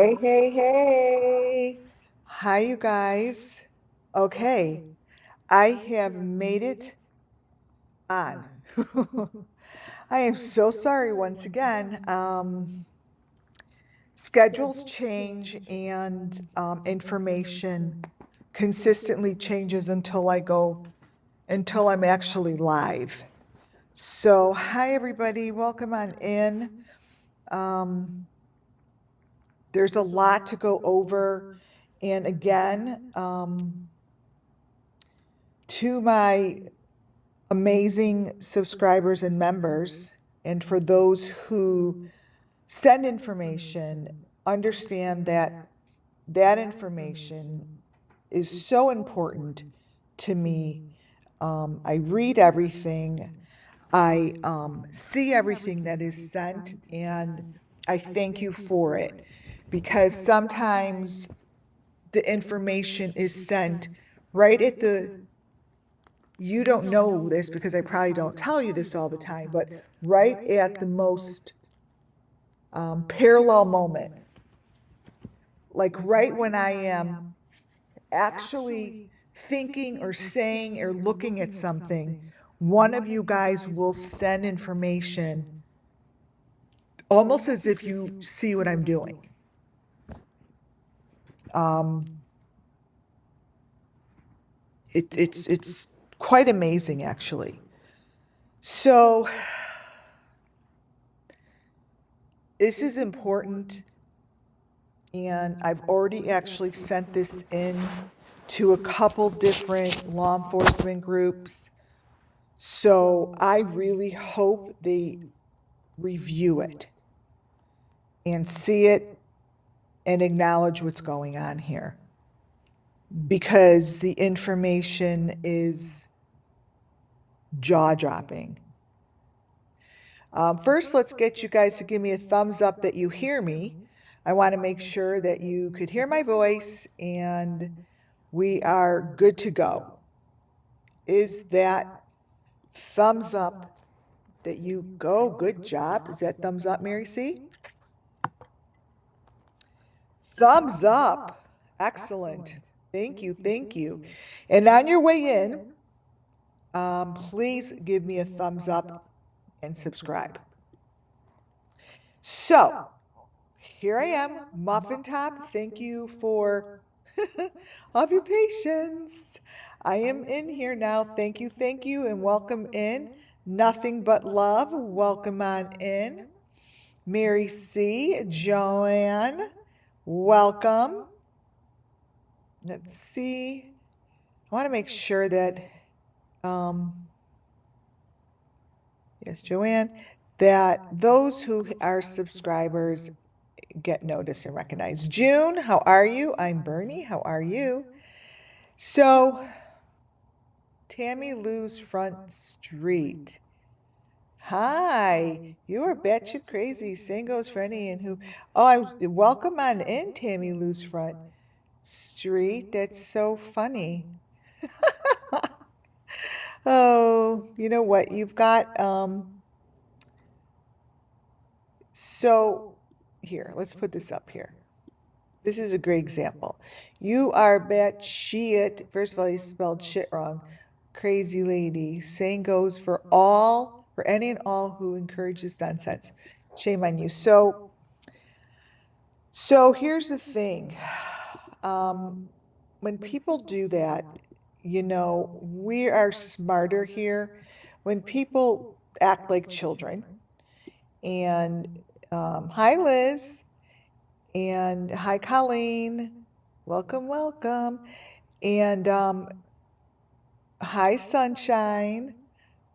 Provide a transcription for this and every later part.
Hey, hey, hey. Hi, you guys. Okay, I have made it on. I am so sorry once again. Schedules change and information consistently changes until I'm actually live. So, hi, everybody. Welcome on in. There's a lot to go over. And again, to my amazing subscribers and members, and for those who send information, understand that that information is so important to me. I read everything, I see everything that is sent, and I thank you for it because sometimes the information is sent right at the you don't know this because I probably don't tell you this all the time, but right at the most parallel moment, like right when I am actually thinking or saying or looking at something, one of you guys will send information almost as if you see what I'm doing. It's quite amazing, actually. So this is important, and I've already actually sent this in to a couple different law enforcement groups. So I really hope they review it and see it and acknowledge what's going on here, because the information is jaw-dropping. First, let's get you guys to give me a thumbs up that you hear me. I want to make sure that you could hear my voice and we are good to go. Is that thumbs up that you go? Good job. Is that thumbs up, Mary C? Thumbs up. Excellent. Thank you. Thank you. And on your way in, please give me a thumbs up and subscribe. So, here I am, Muffin Top. Thank you for all of your patience. I am in here now. Thank you, and welcome in. Nothing but love. Welcome on in. Mary C., Joanne, welcome. Let's see. I want to make sure that, yes, Joanne, that those who are subscribers get noticed and recognized. June, how are you? I'm Bernie. How are you? So, Tammy Lou's Front Street. Hi, you are batshit crazy. Same goes for any and who. Oh, welcome on in, Tammy Lou's Front Street. That's so funny. Oh, you know what? You've got, so here, let's put this up here. This is a great example. You are batshit. First of all, you spelled shit wrong. Crazy lady. Saying goes for all, for any and all who encourage this nonsense. Shame on you. So here's the thing. When people do that, we are smarter here. When people act like children, and hi, Liz. And hi, Colleen. Welcome, welcome. And hi, Sunshine.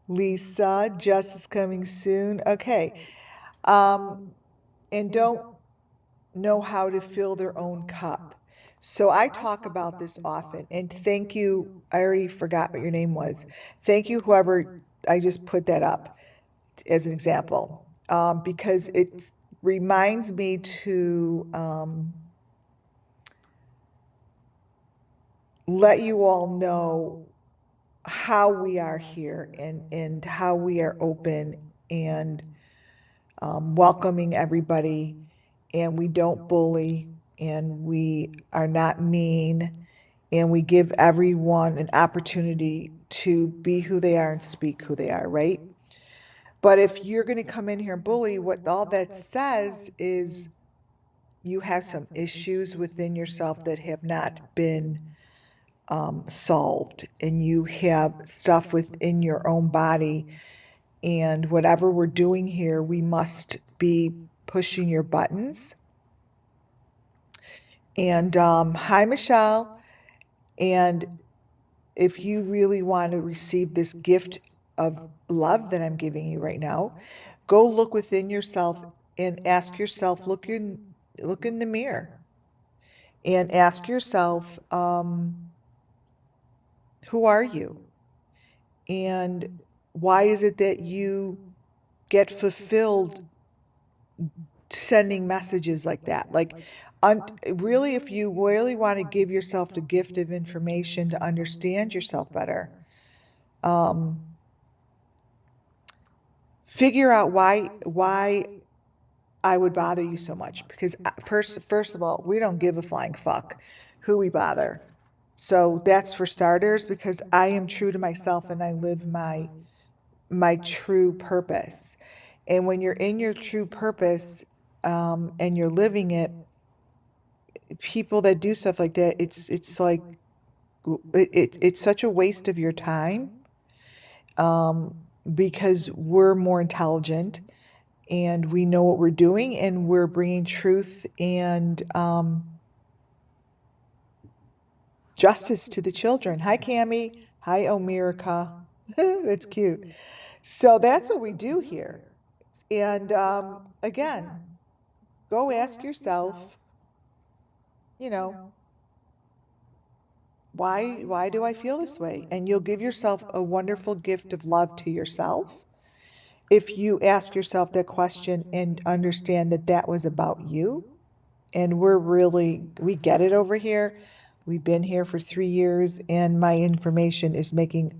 Lisa, Justice coming soon. Okay. And don't know how to fill their own cup. So I talk about this often. And thank you. I already forgot what your name was. Thank you, whoever I just put that up as an example, because it reminds me to let you all know how we are here and how we are open and welcoming everybody, and we don't bully, and we are not mean, and we give everyone an opportunity to be who they are and speak who they are, right? But if you're going to come in here and bully, what all that says is you have some issues within yourself that have not been solved, and you have stuff within your own body. And whatever we're doing here, we must be pushing your buttons. And hi, Michelle. And if you really want to receive this gift of love that I'm giving you right now, go look within yourself and ask yourself, look in the mirror and ask yourself, who are you? And why is it that you get fulfilled sending messages like that? Like, really, if you really want to give yourself the gift of information to understand yourself better, figure out why I would bother you so much. Because first of all, we don't give a flying fuck who we bother. So that's for starters, because I am true to myself and I live my true purpose. And when you're in your true purpose, and you're living it, people that do stuff like that, it's like it's such a waste of your time, because we're more intelligent and we know what we're doing, and we're bringing truth and justice to the children. Hi, Cami. Hi, Omirica. That's cute. So that's what we do here. And again, go ask yourself, you know, why do I feel this way? And you'll give yourself a wonderful gift of love to yourself if you ask yourself that question and understand that that was about you. And we get it over here. We've been here for 3 years, and my information is making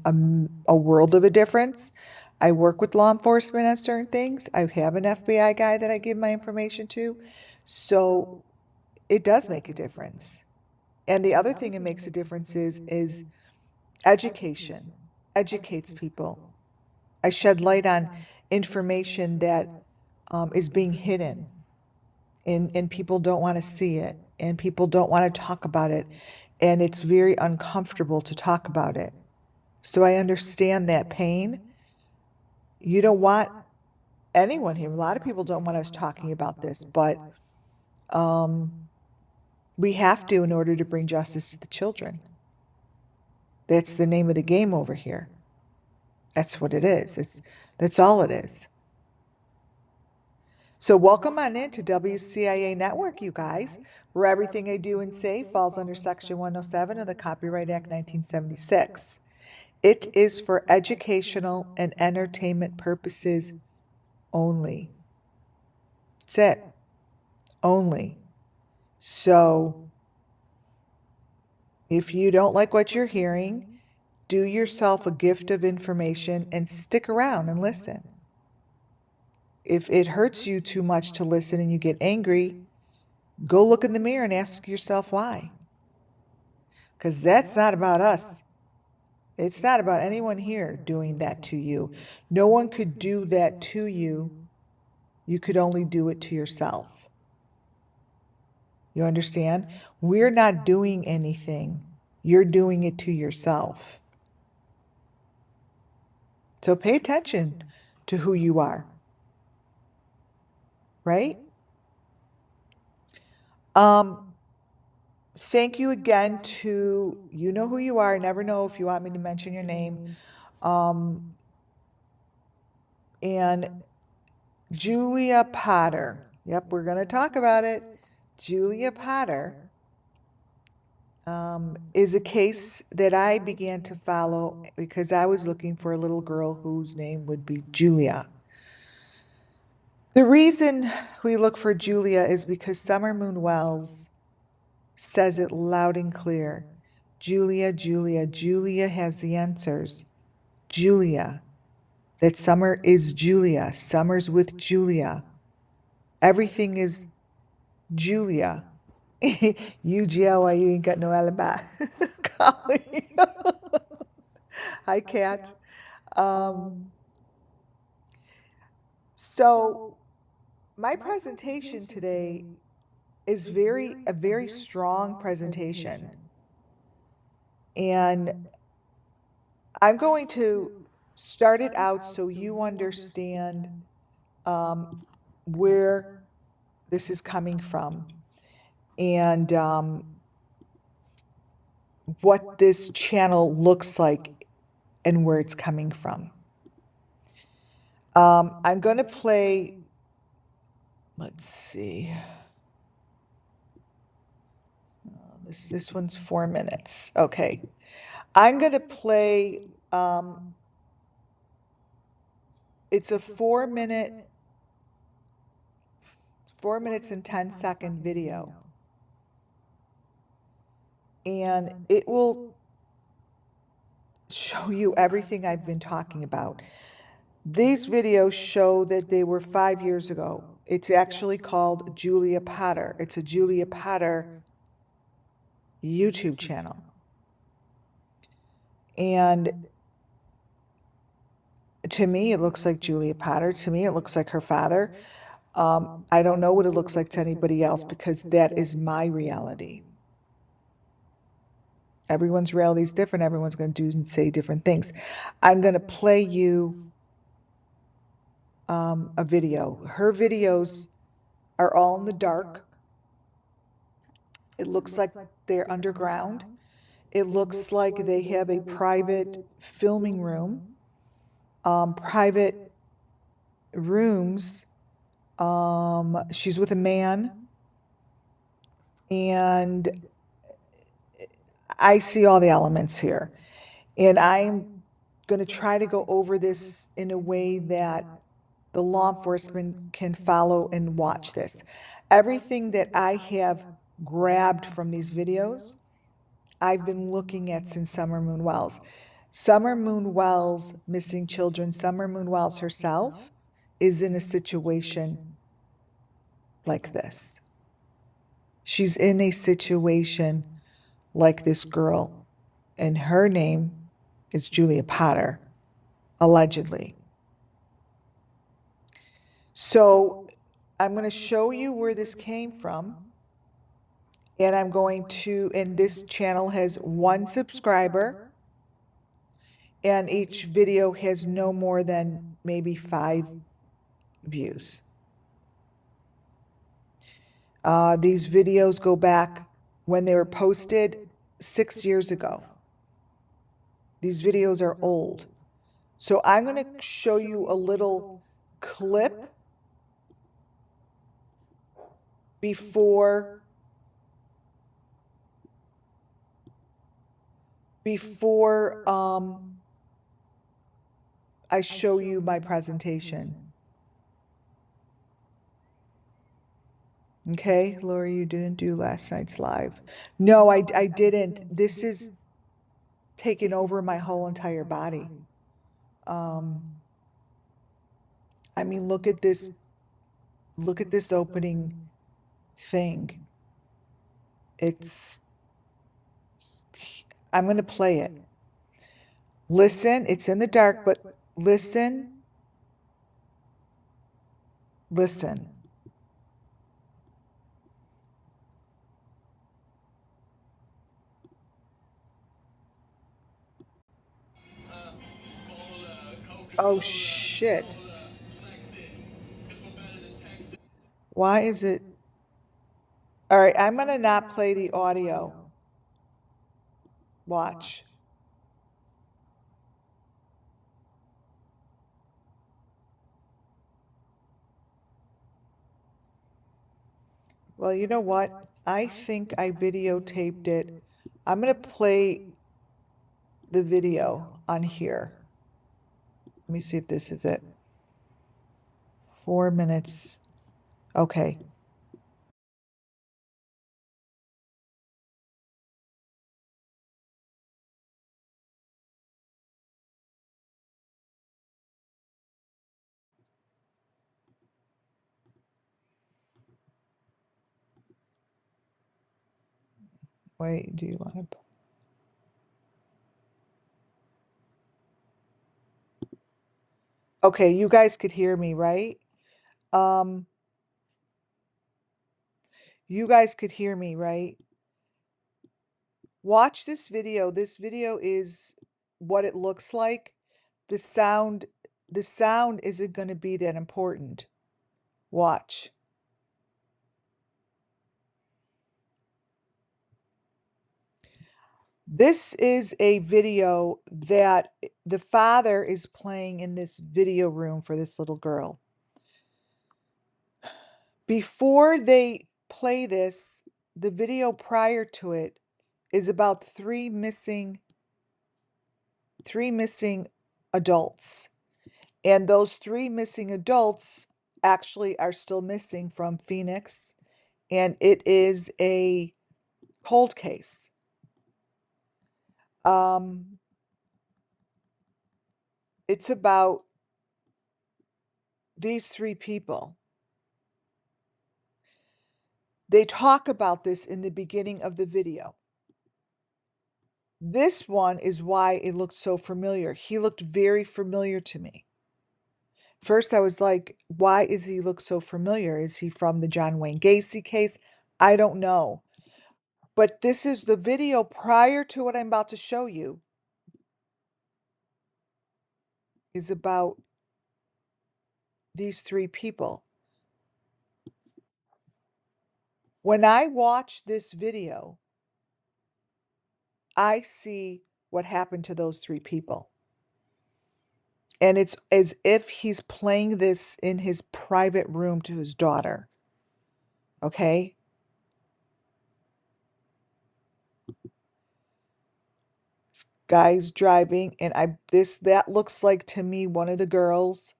a world of a difference. I work with law enforcement on certain things. I have an FBI guy that I give my information to. So it does make a difference. And the other thing it makes a difference is education. Educates people. I shed light on information that is being hidden, and people don't want to see it, and people don't want to talk about it, and it's very uncomfortable to talk about it. So I understand that pain. You don't want anyone here. A lot of people don't want us talking about this, but we have to in order to bring justice to the children. That's the name of the game over here. That's what it is. That's all it is. So welcome on into WCIA Network, you guys, where everything I do and say falls under Section 107 of the Copyright Act 1976. It is for educational and entertainment purposes only. That's it. Only. So if you don't like what you're hearing, do yourself a gift of information and stick around and listen. If it hurts you too much to listen and you get angry, go look in the mirror and ask yourself why. Because that's not about us. It's not about anyone here doing that to you. No one could do that to you. You could only do it to yourself. You understand? We're not doing anything. You're doing it to yourself. So pay attention to who you are. Right? Thank you again to, you know who you are. I never know if you want me to mention your name. And Julia Potter. Yep, we're going to talk about it. Julia Potter is a case that I began to follow because I was looking for a little girl whose name would be Julia. The reason we look for Julia is because Summer Moon Wells says it loud and clear. Julia, Julia, Julia has the answers. Julia. That Summer is Julia. Summer's with Julia. Everything is Julia. You jail while you ain't got no alibi. Golly. Hi, Kat. So my presentation today is a very strong presentation. And I'm going to start it out so you understand where this is coming from and what this channel looks like and where it's coming from. I'm going to play, let's see. This one's 4 minutes. Okay. I'm going to play, it's a 4 minutes and 10-second video. And it will show you everything I've been talking about. These videos show that they were 5 years ago. It's actually called Julia Potter. It's a Julia Potter YouTube channel. And to me, it looks like Julia Potter. To me, it looks like her father. I don't know what it looks like to anybody else because that is my reality. Everyone's reality is different. Everyone's going to do and say different things. I'm going to play you a video. Her videos are all in the dark. It looks like they're underground. It looks like they have a private filming room, private rooms. She's with a man, and I see all the elements here. And I'm going to try to go over this in a way that the law enforcement can follow and watch this. Everything that I have grabbed from these videos, I've been looking at since Summer Moon Wells. Summer Moon Wells, missing children, Summer Moon Wells herself is in a situation like this. She's in a situation like this girl, and her name is Julia Potter, allegedly. So I'm going to show you where this came from. And I'm going to, and this channel has 1 subscriber, and each video has no more than maybe 5 views. These videos go back when they were posted 6 years ago. These videos are old. So I'm going to show you a little clip before I show you my presentation. Okay, Lori, you didn't do last night's live. No, I didn't. This is taking over my whole entire body. I mean, look at this opening thing. I'm going to play it. Listen, it's in the dark, but listen. Listen. Oh, shit. Why is it? All right, I'm going to not play the audio. Watch. Well, you know what? I think I videotaped it. I'm going to play the video on here. Let me see if this is it. 4 minutes. Okay. Wait, do you want to? Okay, you guys could hear me, right? Um, you guys could hear me, right? Watch this video. This video is what it looks like. The sound, the sound isn't going to be that important. Watch. This is a video that the father is playing in this video room for this little girl. Before they play this, the video prior to it is about three missing adults. And those three missing adults actually are still missing from Phoenix, and it is a cold case. It's about these three people. They talk about this in the beginning of the video. This one is why it looked so familiar. He looked very familiar to me. First, I was like, why does he look so familiar? Is he from the John Wayne Gacy case? I don't know. But this is the video prior to what I'm about to show you is about these three people. When I watch this video, I see what happened to those three people. And it's as if he's playing this in his private room to his daughter. Okay? This guy's driving, and that looks like to me one of the girls.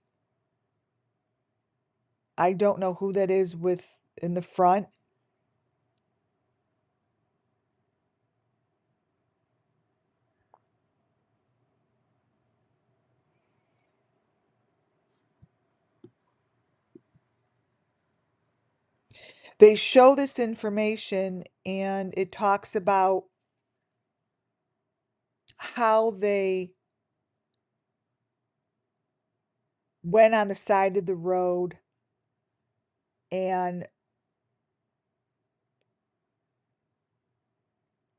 I don't know who that is with in the front. They show this information, and it talks about how they went on the side of the road and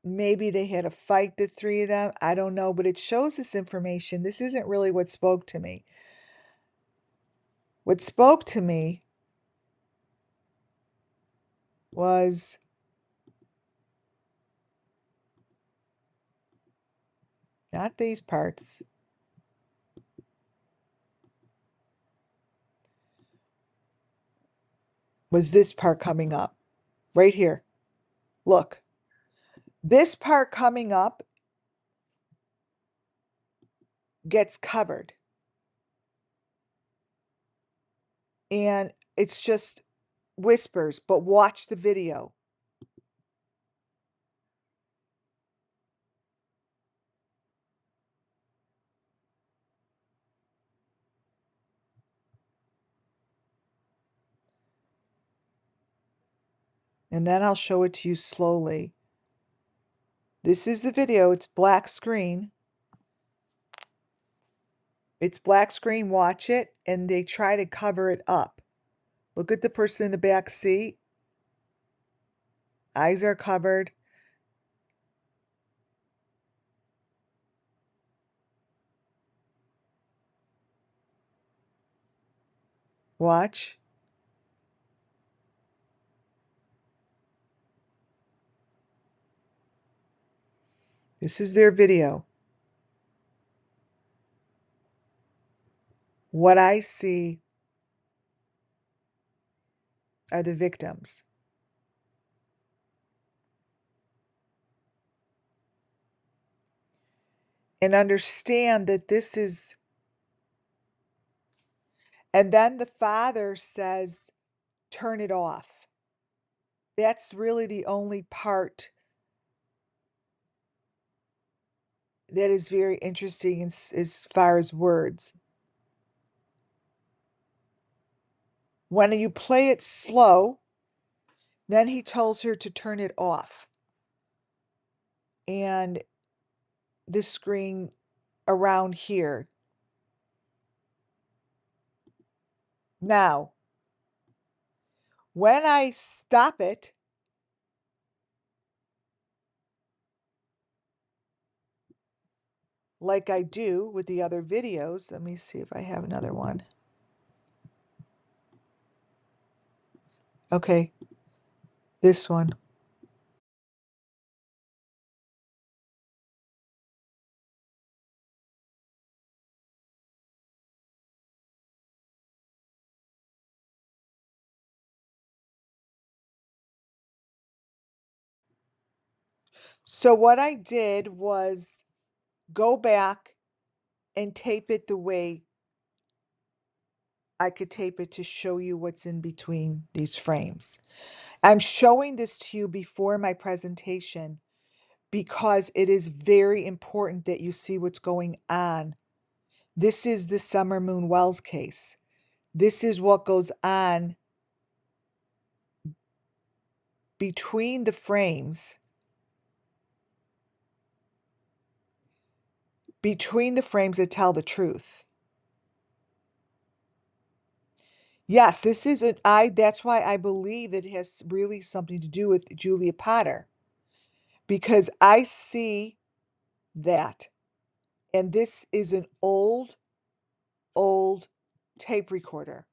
maybe they had a fight, the three of them. I don't know, but it shows this information. This isn't really what spoke to me. What spoke to me was not these parts. Was this part coming up right here? Look, this part coming up gets covered. And it's just whispers, but watch the video. And then I'll show it to you slowly. This is the video. It's black screen. It's black screen. Watch it. And they try to cover it up. Look at the person in the back seat. Eyes are covered. Watch. This is their video. What I see are the victims. And understand that this is, and then the father says, turn it off. That's really the only part that is very interesting as far as words. When you play it slow, then he tells her to turn it off. and the screen around here. Now, when I stop it, like I do with the other videos, let me see if I have another one. Okay, this one. So what I did was go back and tape it the way I could tape it to show you what's in between these frames. I'm showing this to you before my presentation because it is very important that you see what's going on. This is the Summer Moon Wells case. This is what goes on between the frames, that tell the truth. Yes, this is that's why I believe it has really something to do with Julia Potter, because I see that. And this is an old tape recorder.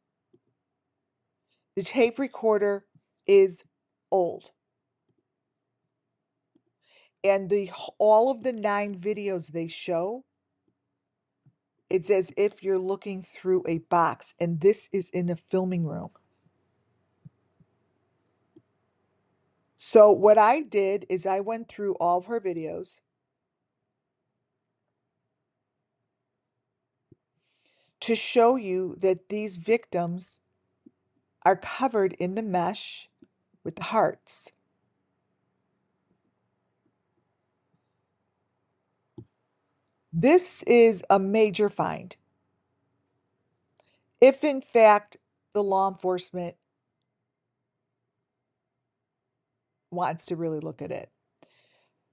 The tape recorder is old. And all of the 9 videos they show, it's as if you're looking through a box, and this is in a filming room. So what I did is I went through all of her videos to show you that these victims are covered in the mesh with the hearts. This is a major find. If in fact the law enforcement wants to really look at it.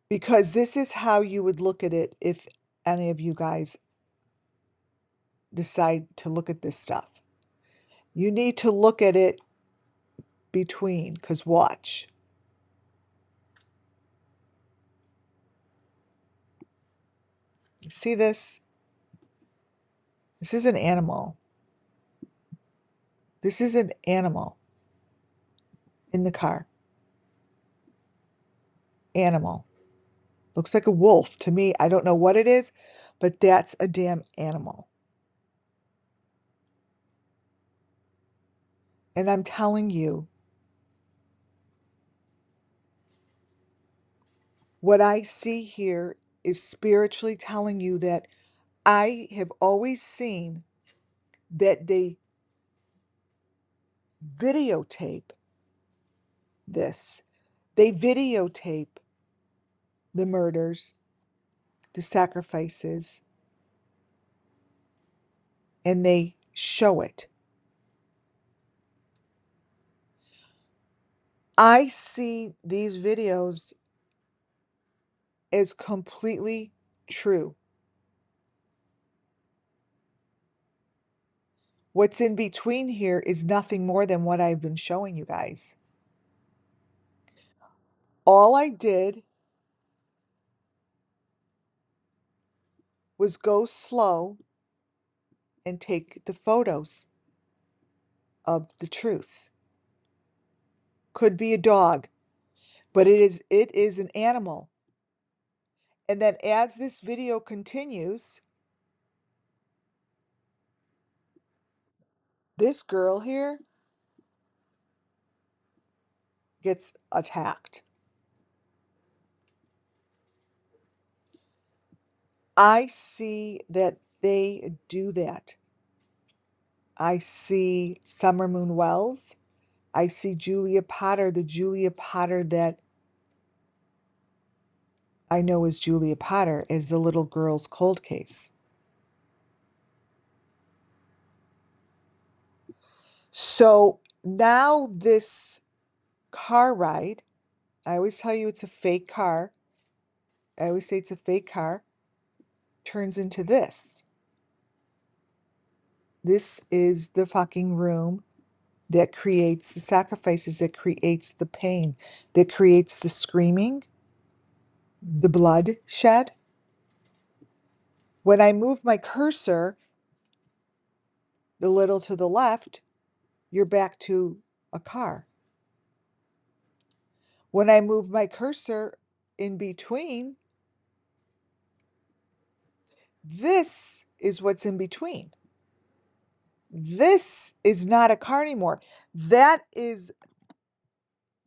Because this is how you would look at it if any of you guys decide to look at this stuff. You need to look at it between, because watch. See this? This is an animal. This is an animal in the car. Animal. Looks like a wolf to me. I don't know what it is, but that's a damn animal. And I'm telling you, what I see here is spiritually telling you that I have always seen that they videotape this. They videotape the murders, the sacrifices, and they show it. I see these videos as completely true. What's in between here is nothing more than what I've been showing you guys. All I did was go slow and take the photos of the truth. Could be a dog, but it is an animal. And then as this video continues, this girl here gets attacked. I see that they do that. I see Summer Moon Wells. I see Julia Potter, the Julia Potter that I know as Julia Potter, as the little girl's cold case. So now this car ride, I always tell you it's a fake car. I always say it's a fake car, turns into this. This is the fucking room that creates the sacrifices, that creates the pain, that creates the screaming, the bloodshed. When I move my cursor a little to the left, you're back to a car. When I move my cursor in between, this is what's in between. This is not a car anymore. That is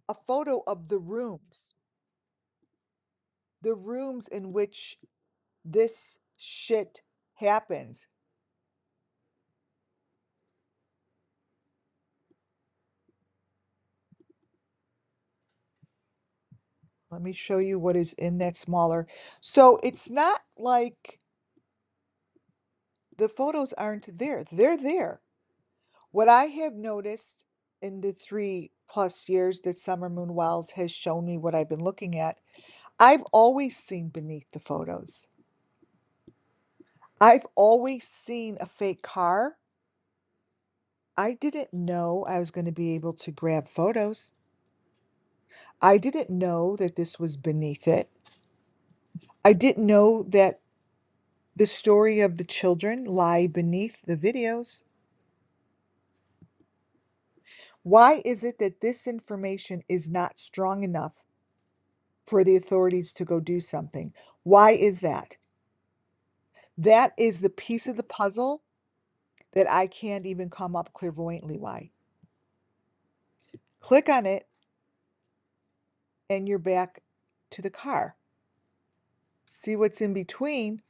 a photo of the rooms in which this shit happens. Let me show you what is in that smaller. So it's not like the photos aren't there. They're there. What I have noticed in the 3+ years that Summer Moon Wells has shown me what I've been looking at, I've always seen beneath the photos. I've always seen a fake car. I didn't know I was going to be able to grab photos. I didn't know that this was beneath it. I didn't know that the story of the children lie beneath the videos. Why is it that this information is not strong enough for the authorities to go do something? Why is that? That is the piece of the puzzle that I can't even come up clairvoyantly why. Click on it and you're back to the car. See what's in between?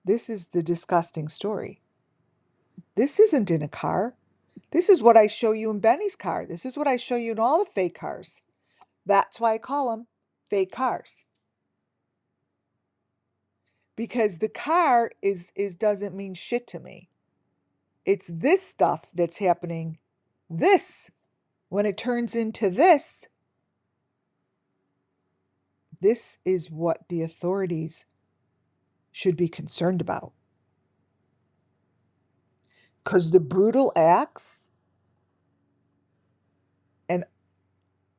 This is the disgusting story. This isn't in a car. This is what I show you in Benny's car. This is what I show you in all the fake cars. That's why I call them fake cars. Because the car is doesn't mean shit to me. It's this stuff that's happening. This, when it turns into this is what the authorities should be concerned about. Because the brutal acts and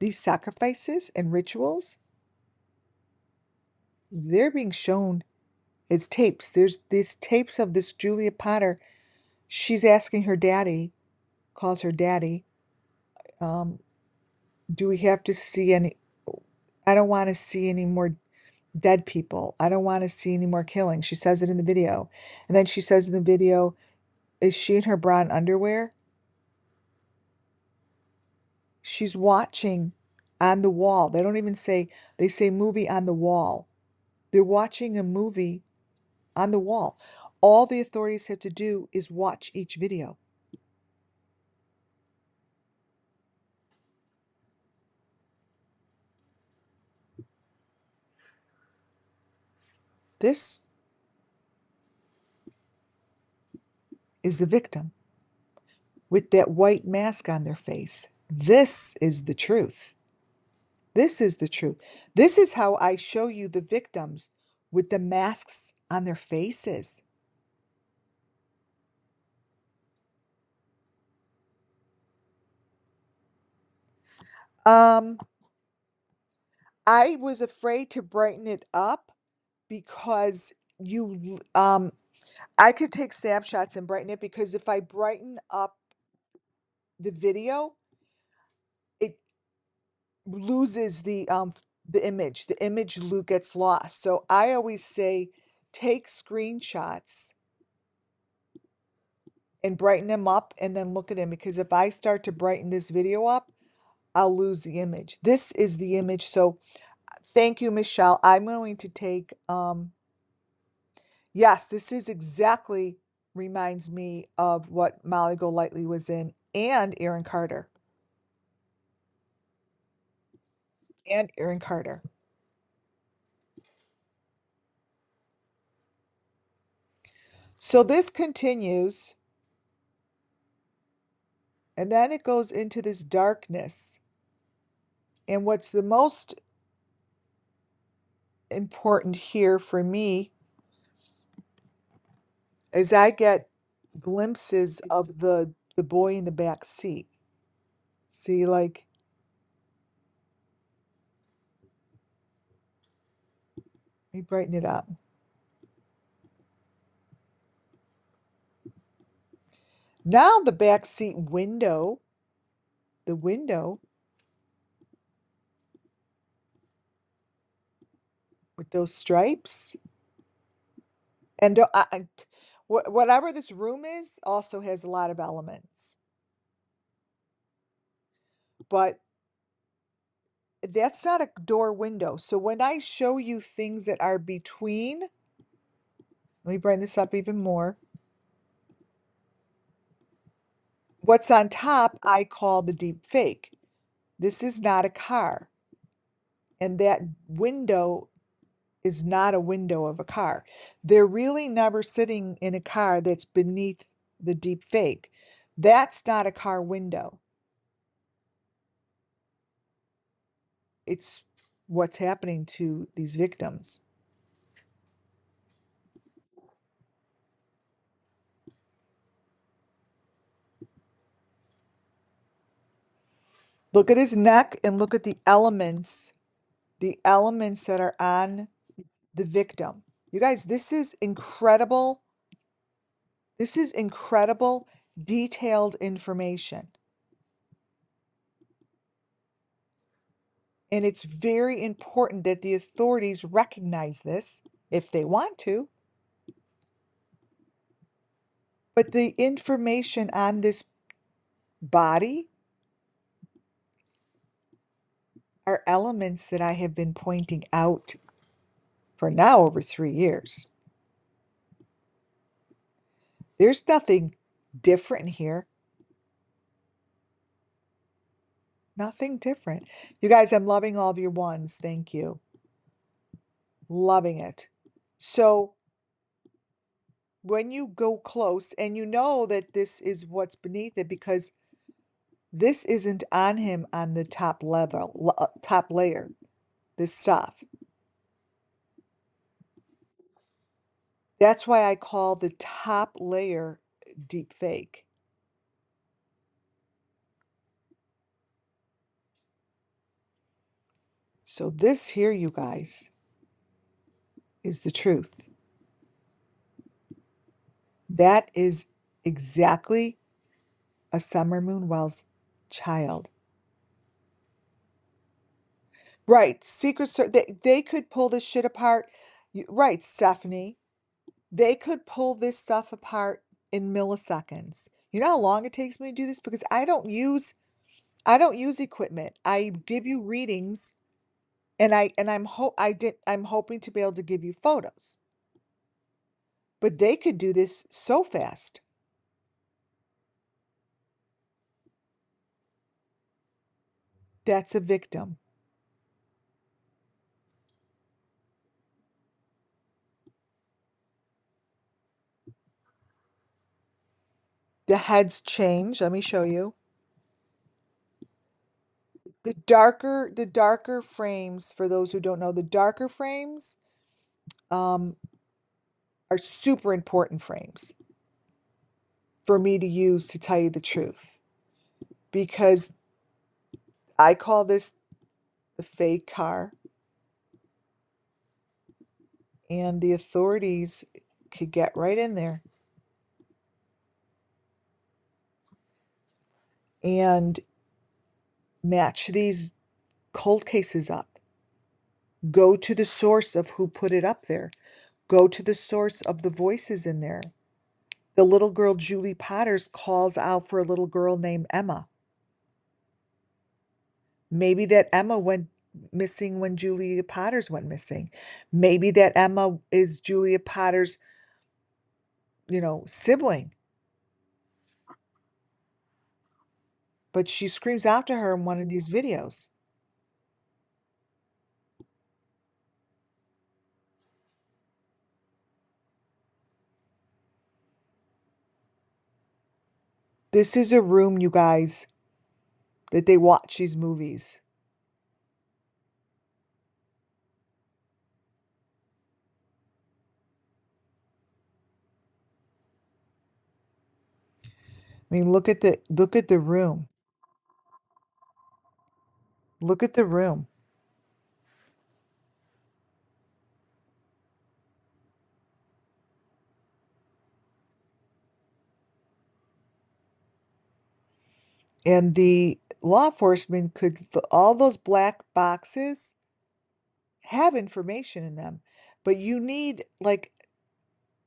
these sacrifices and rituals, they're being shown as tapes. There's these tapes of this Julia Potter. She's asking her daddy, calls her daddy, do we have to see any? I don't want to see any more dead people. I don't want to see any more killing. She says it in the video. And then she says in the video, is she in her bra and underwear? She's watching on the wall. They don't even say, they say movie on the wall. They're watching a movie on the wall. All the authorities have to do is watch each video. This is the victim with that white mask on their face. This is the truth. This is the truth. This is how I show you the victims with the masks on their faces. Um, I was afraid to brighten it up because I could take snapshots and brighten it because if I brighten up the video, it loses the image. The image gets lost. So I always say take screenshots and brighten them up and then look at them because if I start to brighten this video up, I'll lose the image. This is the image. So thank you, Michelle. I'm going to take yes, this is exactly reminds me of what Molly Golightly was in and Aaron Carter. And Aaron Carter. So this continues, and then it goes into this darkness. And what's the most important here for me is I get glimpses of the boy in the back seat. See, like, let me brighten it up. Now the back seat window, the window with those stripes, and whatever this room is also has a lot of elements. But that's not a door window. So when I show you things that are between, let me bring this up even more. What's on top, I call the deep fake. This is not a car. And that window is not a window of a car. They're really never sitting in a car that's beneath the deep fake. That's not a car window. It's what's happening to these victims. Look at his neck and look at the elements that are on the victim. You guys, this is incredible. This is incredible, detailed information. And it's very important that the authorities recognize this if they want to. But the information on this body are elements that I have been pointing out for now over 3 years. There's nothing different here. Nothing different. You guys, I'm loving all of your ones. Thank you. Loving it. So when you go close and you know that this is what's beneath it because this isn't on him on the top level, top layer, this stuff. That's why I call the top layer deep fake. So this here, you guys, is the truth. That is exactly a Summer Moon Wells child. Right, Secret Service, they could pull this shit apart. Right, Stephanie. They could pull this stuff apart in milliseconds. You know how long it takes me to do this? Because I don't use equipment. I give you readings and I'm hoping to be able to give you photos. But they could do this so fast. That's a victim. The heads change. Let me show you. The darker frames, for those who don't know, the darker frames um, are super important frames for me to use to tell you the truth. Because I call this the fake car. And the authorities could get right in there and match these cold cases up. Go to the source of who put it up there. Go to the source of the voices in there. The little girl, Julie Potters, calls out for a little girl named Emma. Maybe that Emma went missing when Julia Potters went missing. Maybe that Emma is Julia Potters, sibling. But she screams out to her in one of these videos. This is a room, you guys, that they watch these movies. I mean, look at the room. Look at the room. And the law enforcement could, all those black boxes have information in them, but you need like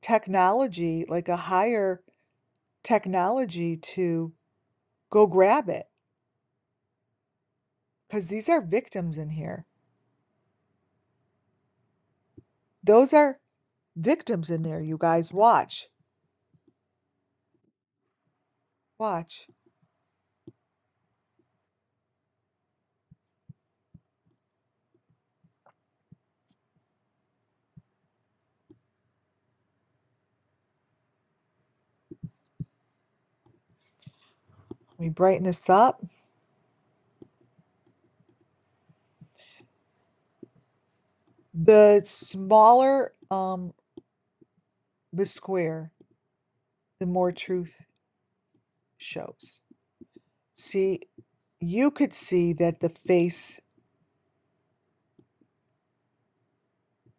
technology, like a higher technology to go grab it. Because these are victims in here. Those are victims in there, you guys. Watch. Watch. Let me brighten this up. The smaller the square, the more truth shows. See, you could see that the face,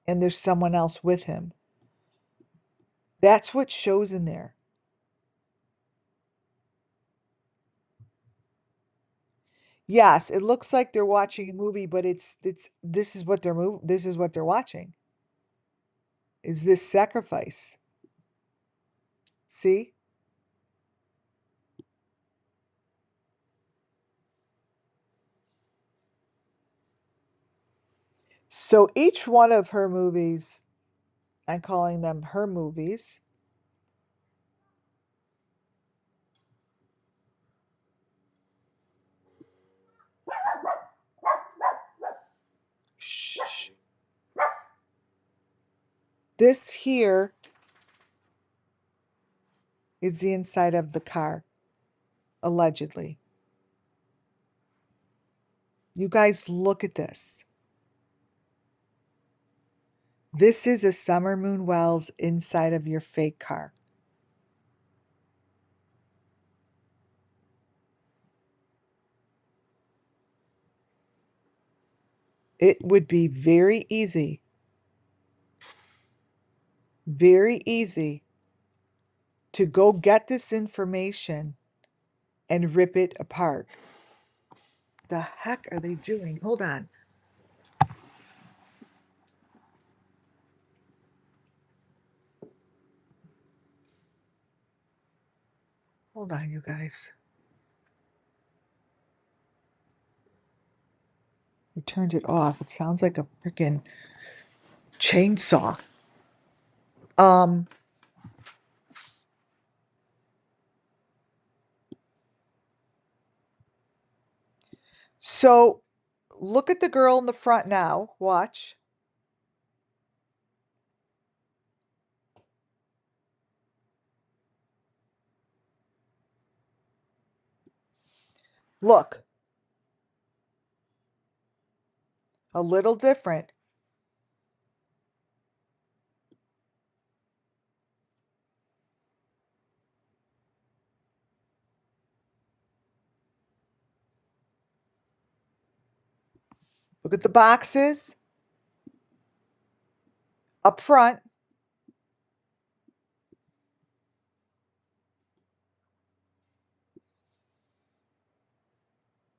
and there's someone else with him. That's what shows in there. Yes, it looks like they're watching a movie, but it's this is what this is what they're watching. Is this sacrifice? See? So each one of her movies, I'm calling them her movies. Shh. This here is the inside of the car, allegedly. You guys look at this. This is a Summer Moon Wells inside of your fake car. It would be very easy to go get this information and rip it apart. The heck are they doing? Hold on. Hold on, you guys. We turned it off. It sounds like a freaking chainsaw. Um, so look at the girl in the front now. Watch. Look. A little different. Look at the boxes up front.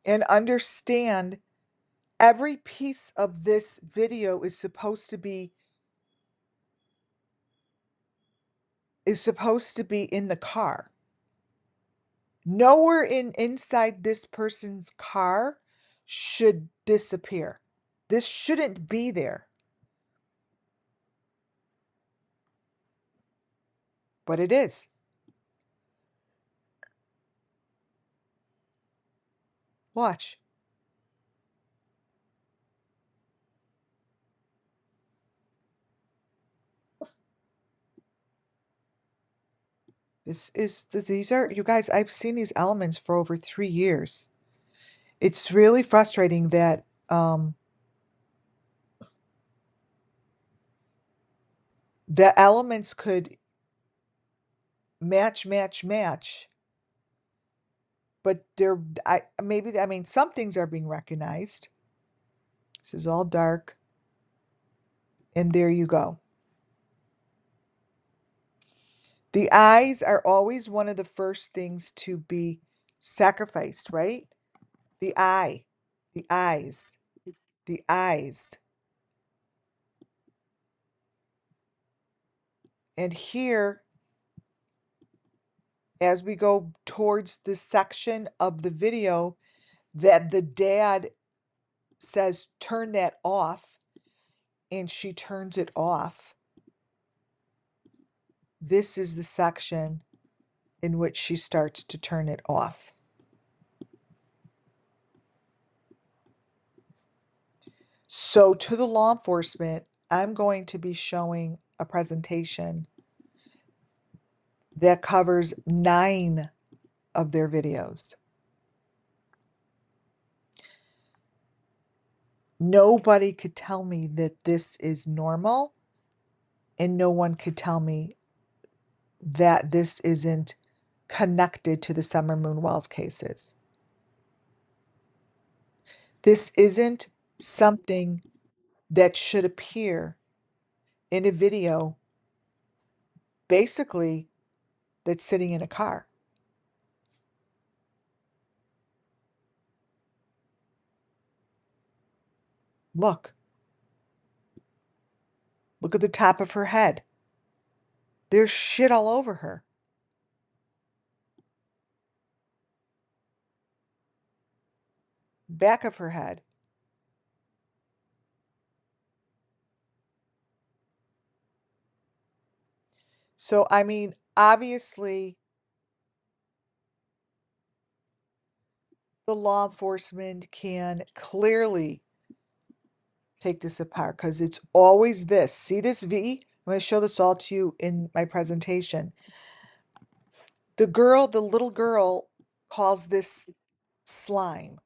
And understand every piece of this video is supposed to be in the car. Nowhere inside this person's car should disappear. This shouldn't be there. But it is. Watch. These are, you guys, I've seen these elements for over 3 years. It's really frustrating that the elements could match, but I mean, some things are being recognized. This is all dark. And there you go. The eyes are always one of the first things to be sacrificed, right? The eye, the eyes, the eyes. And here, as we go towards this section of the video that the dad says, turn that off, and she turns it off, this is the section in which she starts to turn it off. So to the law enforcement, I'm going to be showing a presentation that covers 9 of their videos. Nobody could tell me that this is normal, and no one could tell me that this isn't connected to the Summer Moon Wells cases. This isn't something that should appear in a video, basically, that's sitting in a car. Look. Look at the top of her head. There's shit all over her. Back of her head. So, I mean, obviously, the law enforcement can clearly take this apart because it's always this. See this V? I'm going to show this all to you in my presentation. The little girl calls this slime.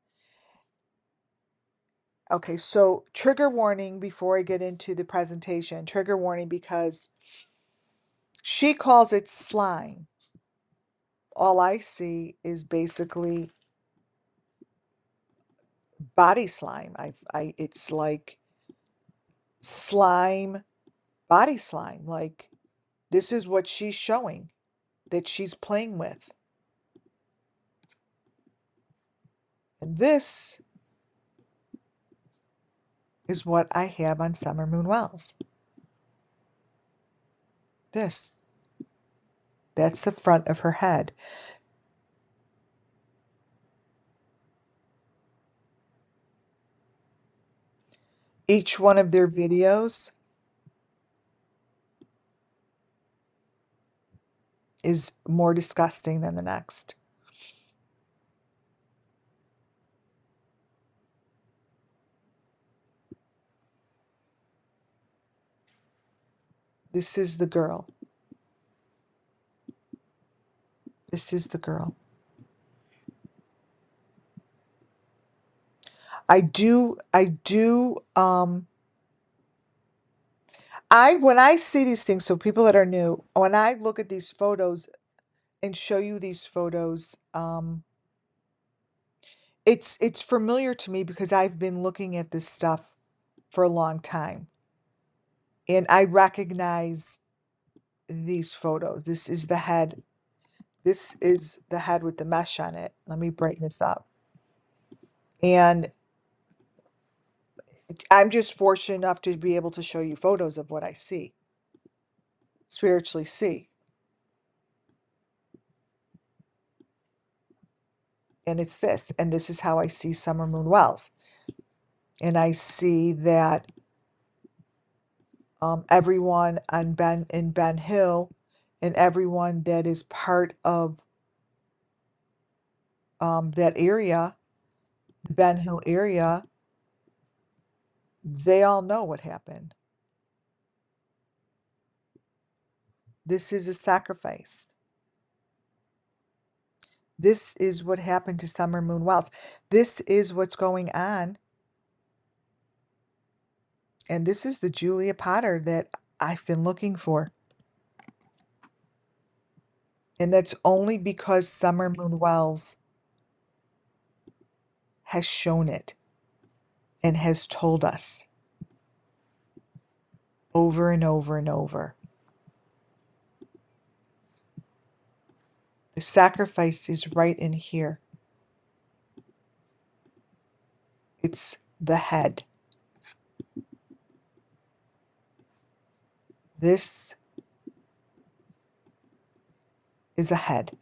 Okay, so trigger warning before I get into the presentation. Trigger warning because she calls it slime. All I see is basically body slime. It's like slime, body slime. Like this is what she's showing that she's playing with. And this is what I have on Summer Moon Wells. That's the front of her head. Each one of their videos is more disgusting than the next. This is the girl. This is the girl. When I see these things, so people that are new, when I look at these photos and show you these photos, it's familiar to me because I've been looking at this stuff for a long time. And I recognize these photos. This is the head. This is the head with the mesh on it. Let me brighten this up. And I'm just fortunate enough to be able to show you photos of what I see, spiritually see. And it's this. And this is how I see Summer Moon Wells. And I see that everyone in Ben Hill and everyone that is part of that area, the Ben Hill area, they all know what happened. This is a sacrifice. This is what happened to Summer Moon Wells. This is what's going on. And this is the Julia Potter that I've been looking for. And that's only because Summer Moon Wells has shown it and has told us over and over and over. The sacrifice is right in here. It's the head. This is a head.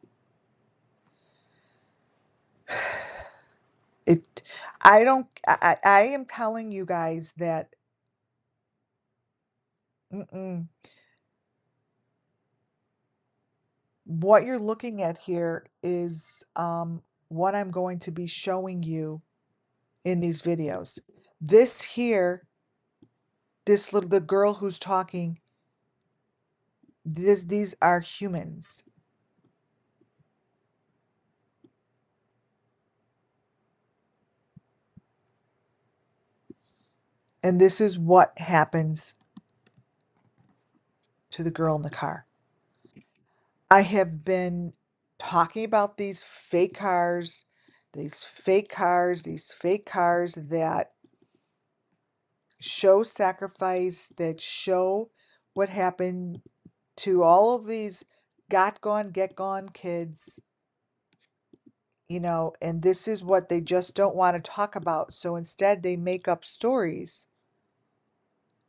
I am telling you guys that what you're looking at here is what I'm going to be showing you in these videos. This here, the girl who's talking, these are humans. And this is what happens to the girl in the car. I have been talking about these fake cars, these fake cars that show sacrifice, that show what happened to all of these got gone, get gone kids, and this is what they just don't want to talk about. So instead, they make up stories.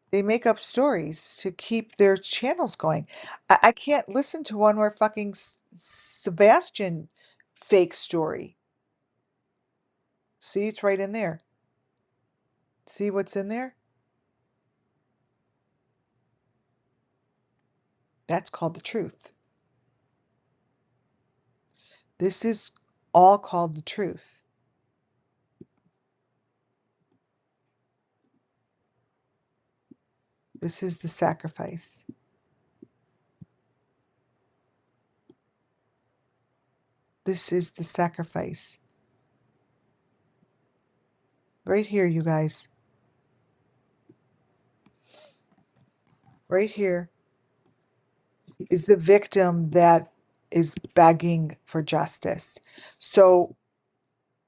They make up stories to keep their channels going. I can't listen to one more fucking Sebastian fake story. See, it's right in there. See what's in there? That's called the truth. This is all called the truth. This is the sacrifice. This is the sacrifice. Right here, you guys. Right here is the victim that is begging for justice. So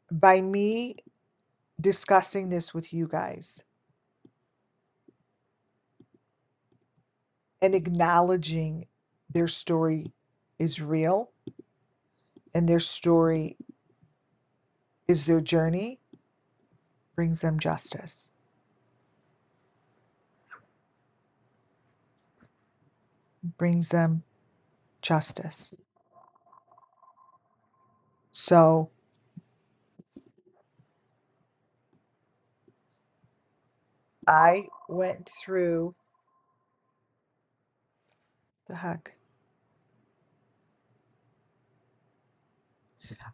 by me discussing this with you guys and acknowledging their story is real and their story is their journey, brings them justice. Brings them justice. So I went through the heck.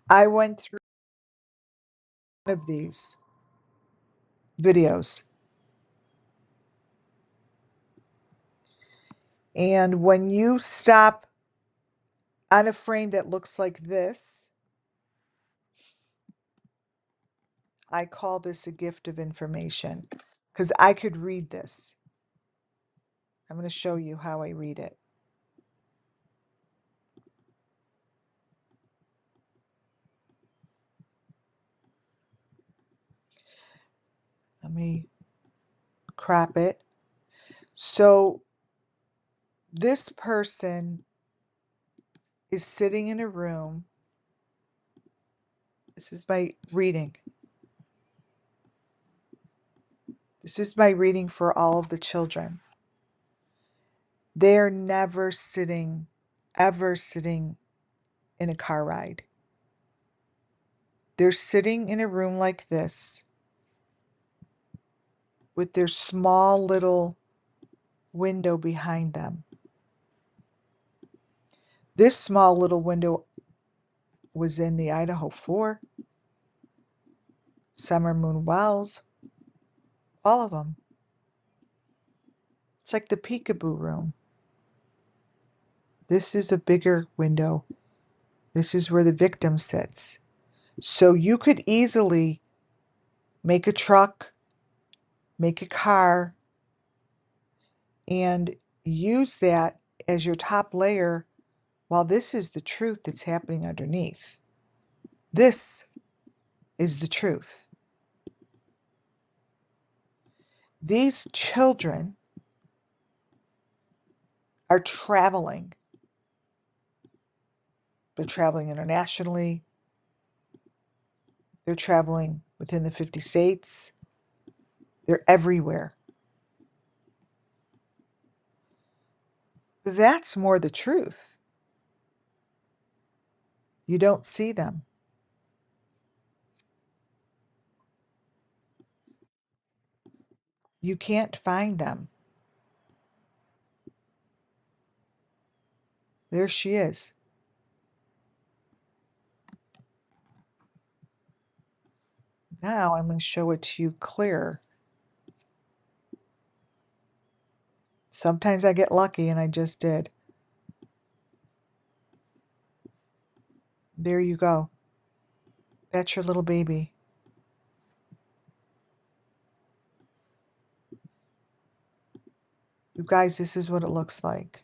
I went through one of these videos. And when you stop on a frame that looks like this, I call this a gift of information because I could read this. I'm going to show you how I read it. Let me crop it. So this person is sitting in a room. This is my reading. This is my reading for all of the children. They're never sitting, ever sitting in a car ride. They're sitting in a room like this with their small little window behind them. This small little window was in the Idaho 4, Summer Moon Wells, all of them. It's like the peekaboo room. This is a bigger window. This is where the victim sits. So you could easily make a truck, make a car, and use that as your top layer while this is the truth that's happening underneath. This is the truth. These children are traveling. They're traveling internationally. They're traveling within the 50 states. They're everywhere. That's more the truth. You don't see them. You can't find them. There she is. Now I'm going to show it to you clear. Sometimes I get lucky, and I just did. There you go. That's your little baby. You guys, this is what it looks like.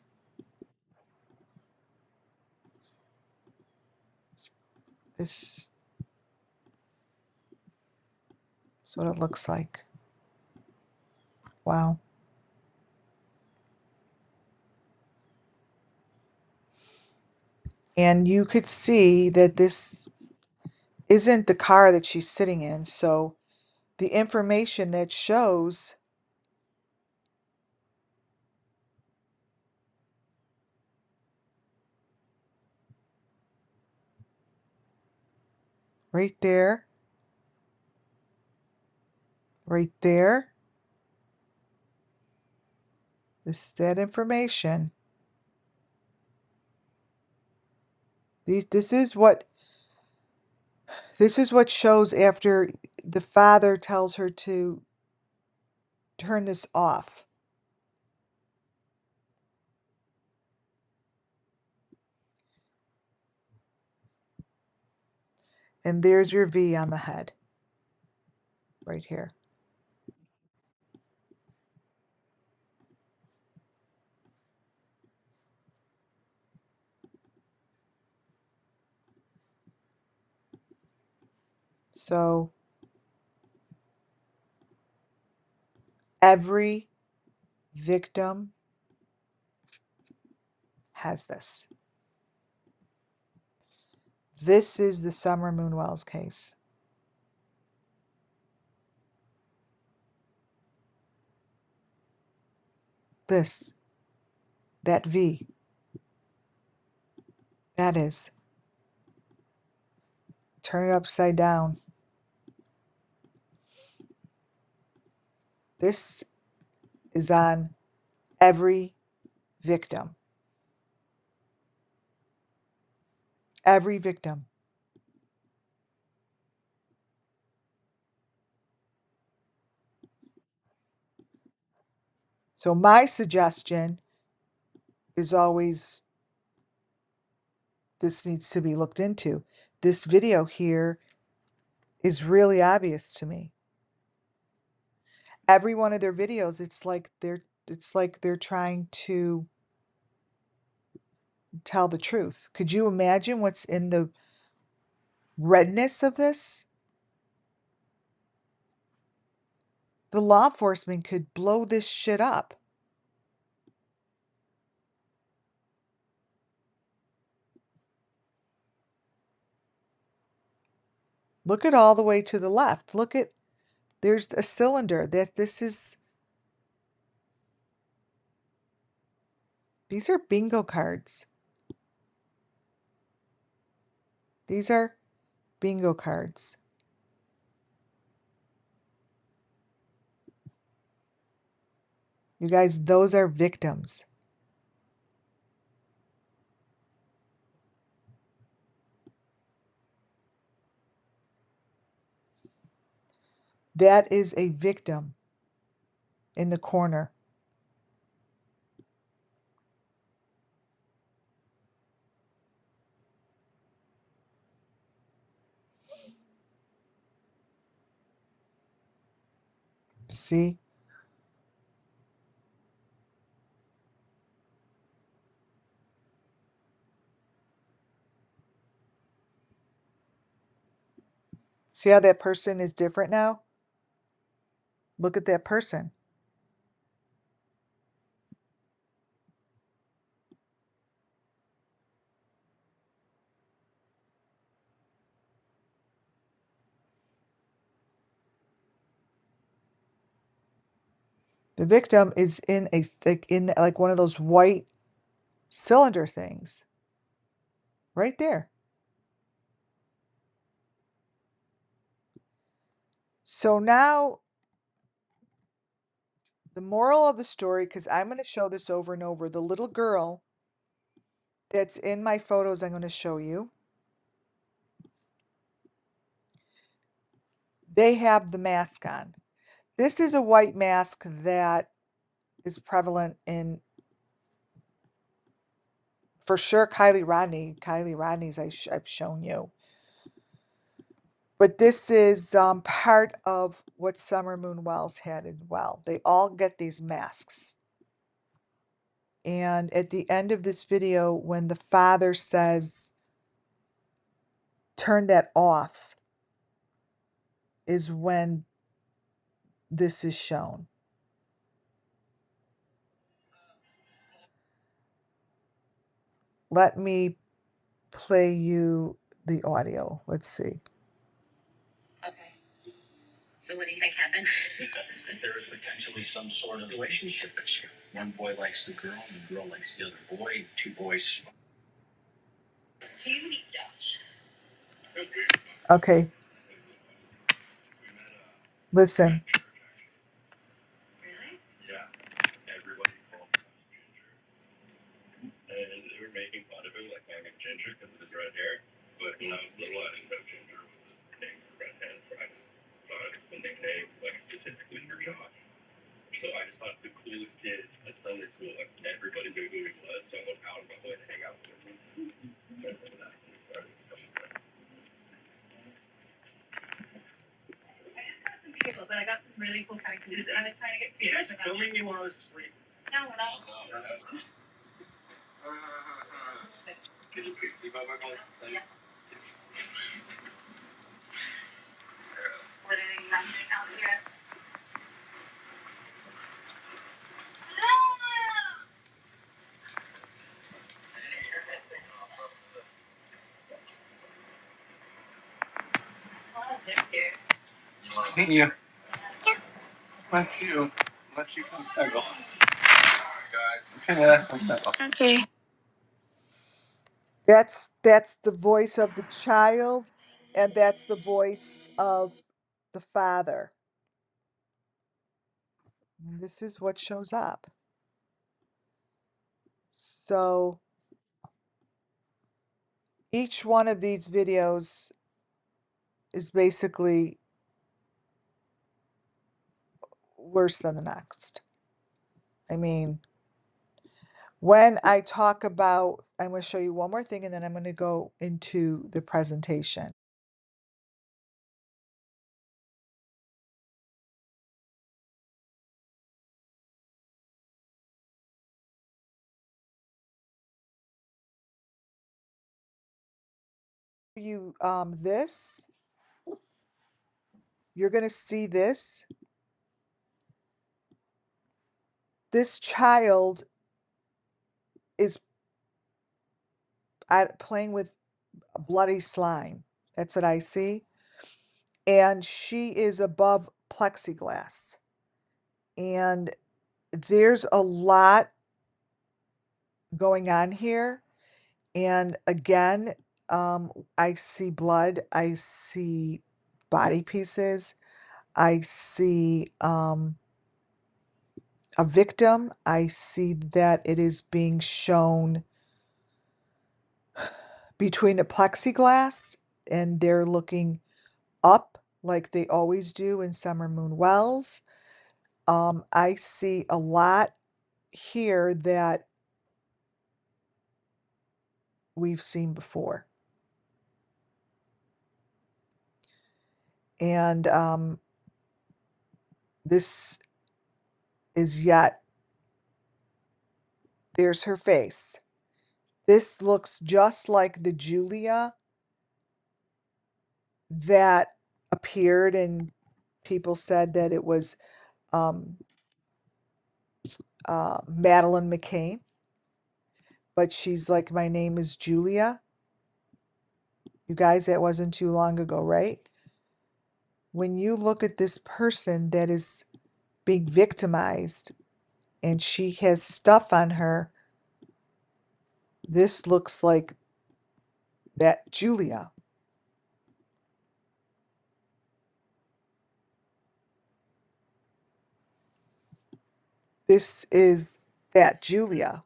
This is what it looks like. Wow. And you could see that this isn't the car that she's sitting in. So the information that shows right there, right there, that information. This is what shows after the father tells her to turn this off. And there's your V on the head, right here. So every victim has this. This is the Summer Moonwells case. This, that V, that is. Turn it upside down. This is on every victim. Every victim. So my suggestion is always, this needs to be looked into. This video here is really obvious to me. Every one of their videos, it's like they're trying to tell the truth. Could you imagine what's in the redness of this? The law enforcement could blow this shit up. Look at all the way to the left. Look at, there's a cylinder that these are bingo cards. These are bingo cards. You guys, those are victims. That is a victim in the corner. See? See how that person is different now? Look at that person. The victim is in like one of those white cylinder things. Right there. So now, the moral of the story, because I'm going to show this over and over, the little girl that's in my photos I'm going to show you, they have the mask on. This is a white mask that is prevalent in, for sure, Kiely Rodni. Kiely Rodni's I've shown you. But this is part of what Summer Moon Wells had as well. They all get these masks. And at the end of this video, when the father says, turn that off, is when this is shown. Let me play you the audio. Let's see. Okay. So what do you think happened? There is potentially some sort of relationship issue. One boy likes the girl, and the girl likes the other boy, and two boys. Can you meet Josh? Okay. Listen. Really? Yeah. Everybody called him Ginger. And they were making fun of him, like calling him Ginger because of his red hair. But when I was little, I didn't know Ginger was the name for redheads. I just thought it was the nickname, like specifically for Josh. So I just thought the coolest kid at Sunday school, like everybody knew who he was, so I went out of my way to hang out with him. So that's when we started becoming friends. I just got some people, but I got some really cool characters, and I was trying to get creative. You guys filming me while I was asleep? No, we're not. Can you please leave out my phone? Yeah. Literally nothing out here. Thank you. Thank you. Let you come snuggle. Guys. Okay. That's the voice of the child, and that's the voice of the father. And this is what shows up. So each one of these videos is basically worse than the next. I mean, when I talk about, I'm going to show you one more thing and then I'm going to go into the presentation. This, you're going to see this. This child is playing with bloody slime. That's what I see. And she is above plexiglass. And there's a lot going on here. And again, I see blood. I see body pieces. I see a victim. I see that it is being shown between the plexiglass, and they're looking up like they always do in Summer Moon Wells. I see a lot here that we've seen before. And this is yet, there's her face. This looks just like the Julia that appeared, and people said that it was Madeleine McCann, but she's like, my name is Julia. You guys, that wasn't too long ago, right? When you look at this person that is being victimized, and she has stuff on her. This looks like that Julia. This is that Julia.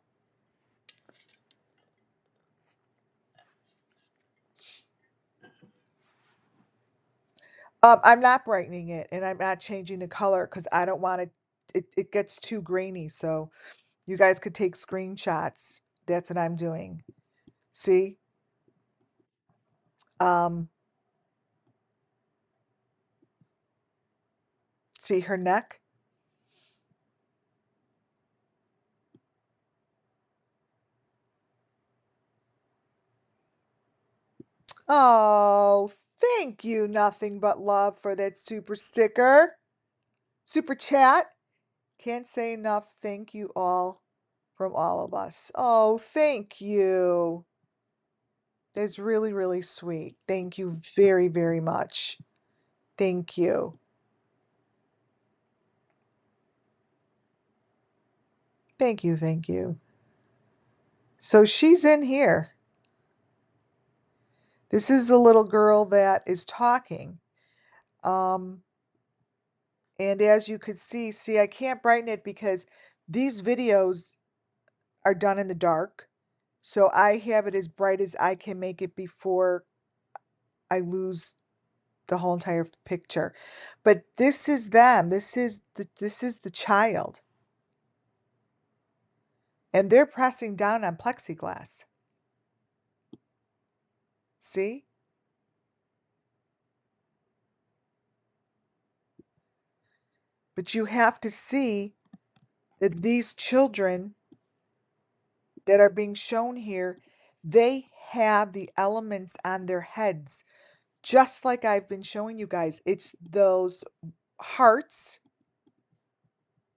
I'm not brightening it, and I'm not changing the color because I don't want it gets too grainy. So you guys could take screenshots. That's what I'm doing. See? Um, see her neck? Oh, thank you, Nothing But Love, for that super sticker. Super chat. Can't say enough. Thank you all from all of us. Oh, thank you. That's really, really sweet. Thank you very, very much. Thank you. Thank you. Thank you. So she's in here. This is the little girl that is talking. And as you could see, I can't brighten it because these videos are done in the dark. So I have it as bright as I can make it before I lose the whole entire picture. But this is them. This is the child. And they're pressing down on plexiglass. See? But you have to see that these children that are being shown here, they have the elements on their heads, just like I've been showing you guys. It's those hearts.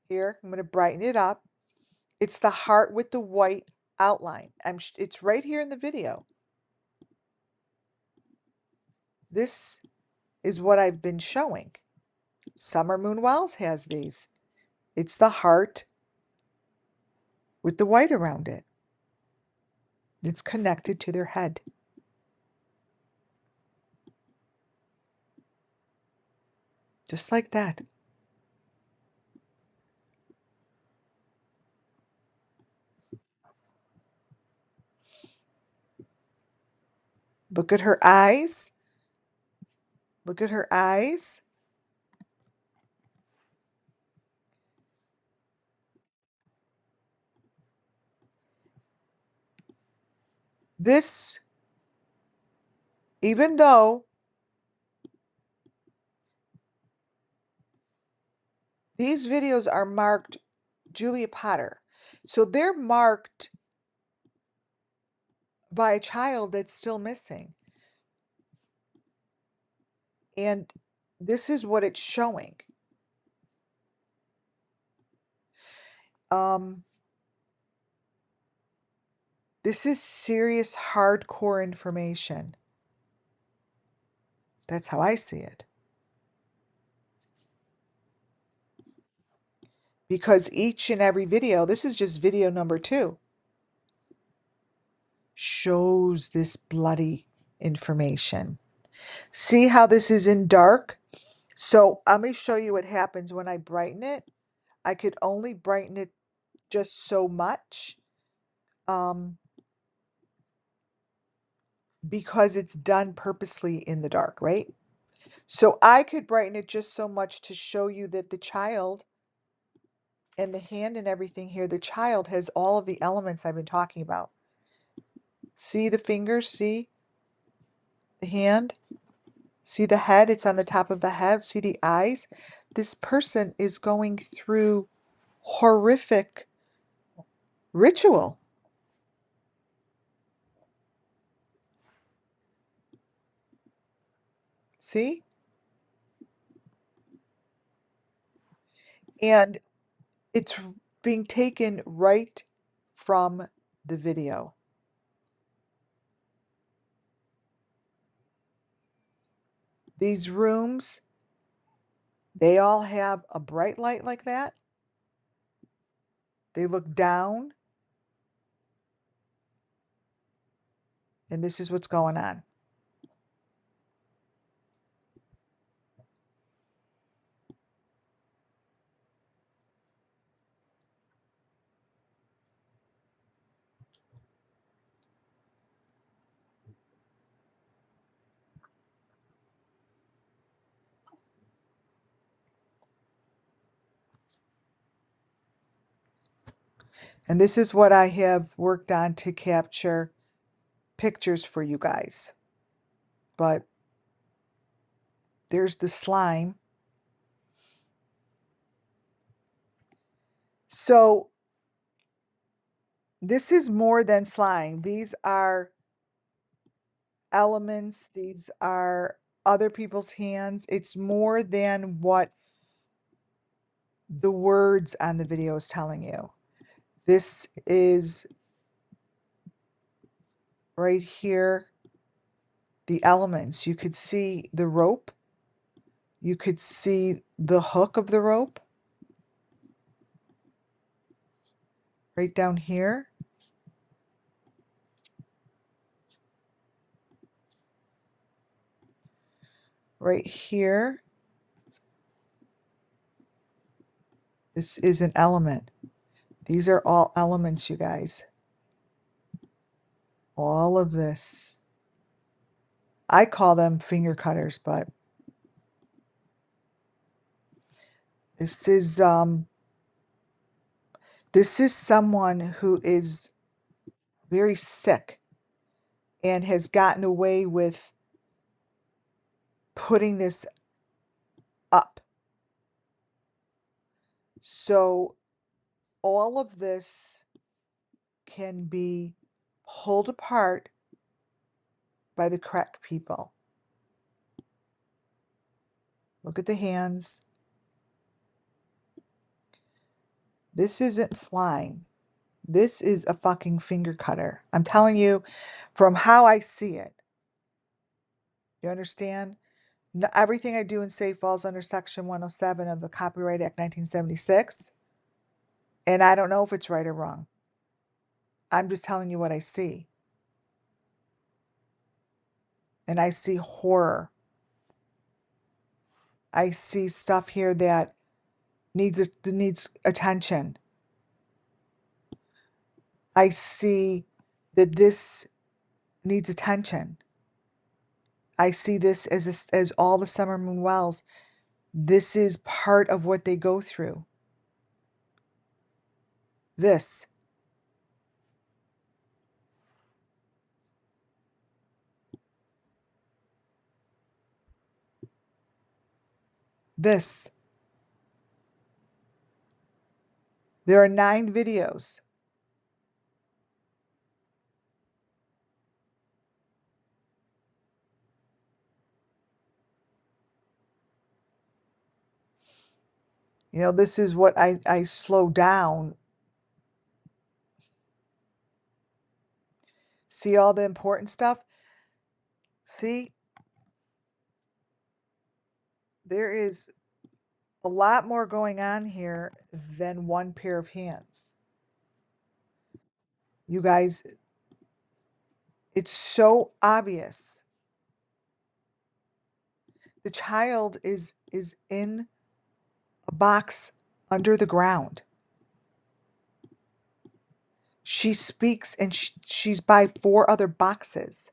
Here, I'm going to brighten it up. It's the heart with the white outline. It's right here in the video. This is what I've been showing. Summer Moon Wells has these. It's the heart with the white around it. It's connected to their head. Just like that. Look at her eyes. Look at her eyes. This, even though these videos are marked Julia Potter, so they're marked by a child that's still missing. And this is what it's showing. This is serious, hardcore information. That's how I see it. Because each and every video, this is just video number 2, shows this bloody information. See how this is in dark? So let me show you what happens when I brighten it. I could only brighten it just so much because it's done purposely in the dark, right? So I could brighten it just so much to show you that the child and the hand and everything here, the child has all of the elements I've been talking about. See the fingers? See the hand? See the head? It's on the top of the head. See the eyes? This person is going through horrific ritual. See? And it's being taken right from the video. These rooms They all have a bright light like that. They look down. And this is what's going on. And this is what I have worked on to capture pictures for you guys. But there's the slime. So this is more than slime. These are elements. These are other people's hands. It's more than what the words on the video is telling you. This is right here, the elements. You could see the rope. You could see the hook of the rope right down here. Right here. This is an element. These are all elements, you guys. All of this. I call them finger cutters, but this is someone who is very sick and has gotten away with putting this up. So all of this can be pulled apart by the correct people. Look at the hands. This isn't slime. This is a fucking finger cutter. I'm telling you from how I see it. You understand? No, everything I do and say falls under Section 107 of the Copyright Act 1976. And I don't know if it's right or wrong. I'm just telling you what I see. And I see horror. I see stuff here that needs attention. I see that this needs attention. I see this as all the Summer Moon Wells. This is part of what they go through. This. This. There are 9 videos. You know, this is what I slow down. See all the important stuff? See? There is a lot more going on here than one pair of hands. You guys, it's so obvious. The child is in a box under the ground. She speaks and she's by 4 other boxes.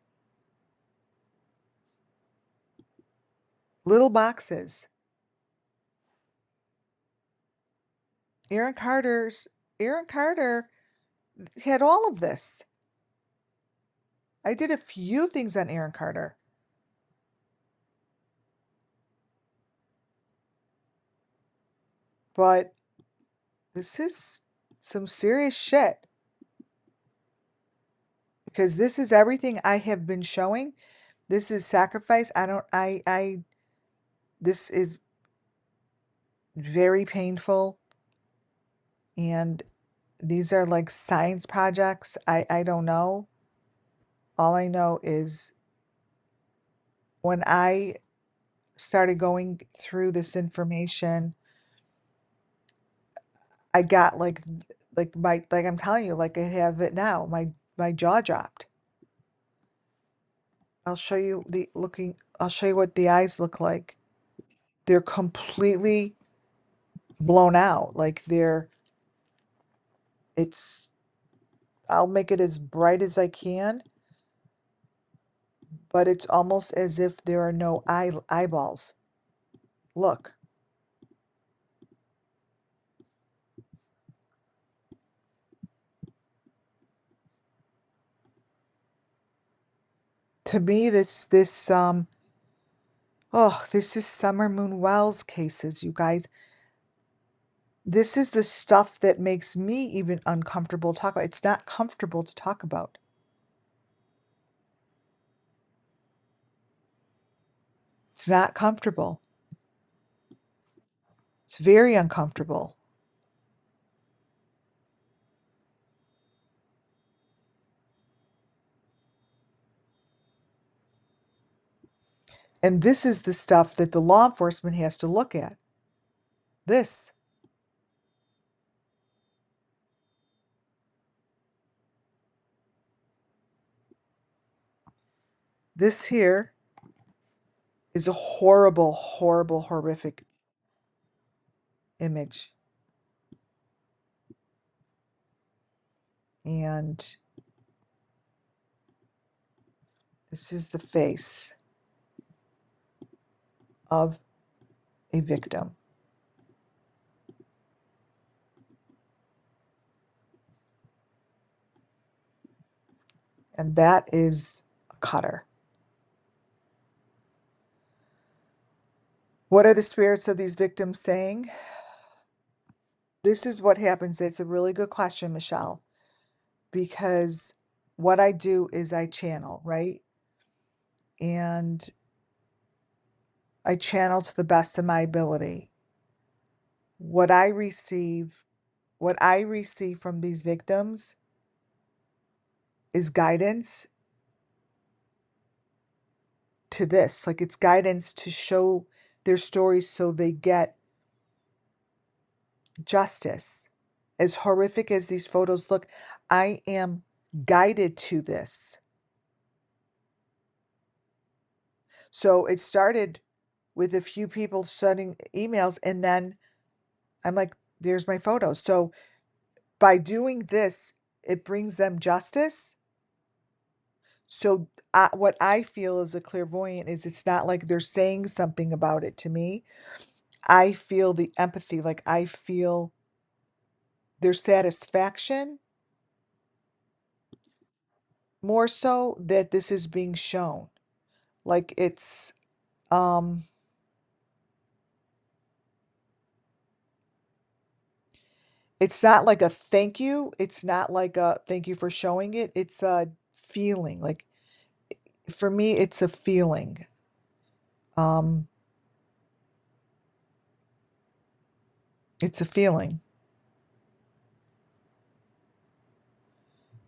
Little boxes. Aaron Carter had all of this. I did a few things on Aaron Carter. But this is some serious shit. Because this is everything I have been showing. This is sacrifice. This is very painful. And these are like science projects. I don't know. All I know is when I started going through this information, I got like I'm telling you, like I have it now, my jaw dropped. I'll show you I'll show you what the eyes look like. They're completely blown out. Like I'll make it as bright as I can, but it's almost as if there are no eyeballs. Look. To me, this is Summer Moon Wells cases, you guys. This is the stuff that makes me even uncomfortable to talk about. It's not comfortable to talk about. It's not comfortable. It's very uncomfortable. And this is the stuff that the law enforcement has to look at. This. This here is a horrible, horrible, horrific image. And this is the face of a victim. And that is a cutter. What are the spirits of these victims saying? This is what happens. It's a really good question, Michelle, because what I do is I channel, right? And I channel to the best of my ability. What I receive from these victims is guidance to this. Like it's guidance to show their stories so they get justice. As horrific as these photos look, I am guided to this. So it started with a few people sending emails, and then I'm like, there's my photos. So by doing this, it brings them justice. So what I feel as a clairvoyant is it's not like they're saying something about it to me. I feel the empathy, like I feel their satisfaction more so that this is being shown. Like um it's not like a thank you. It's not like a thank you for showing it. It's a feeling. Like for me, it's a feeling. Um it's a feeling.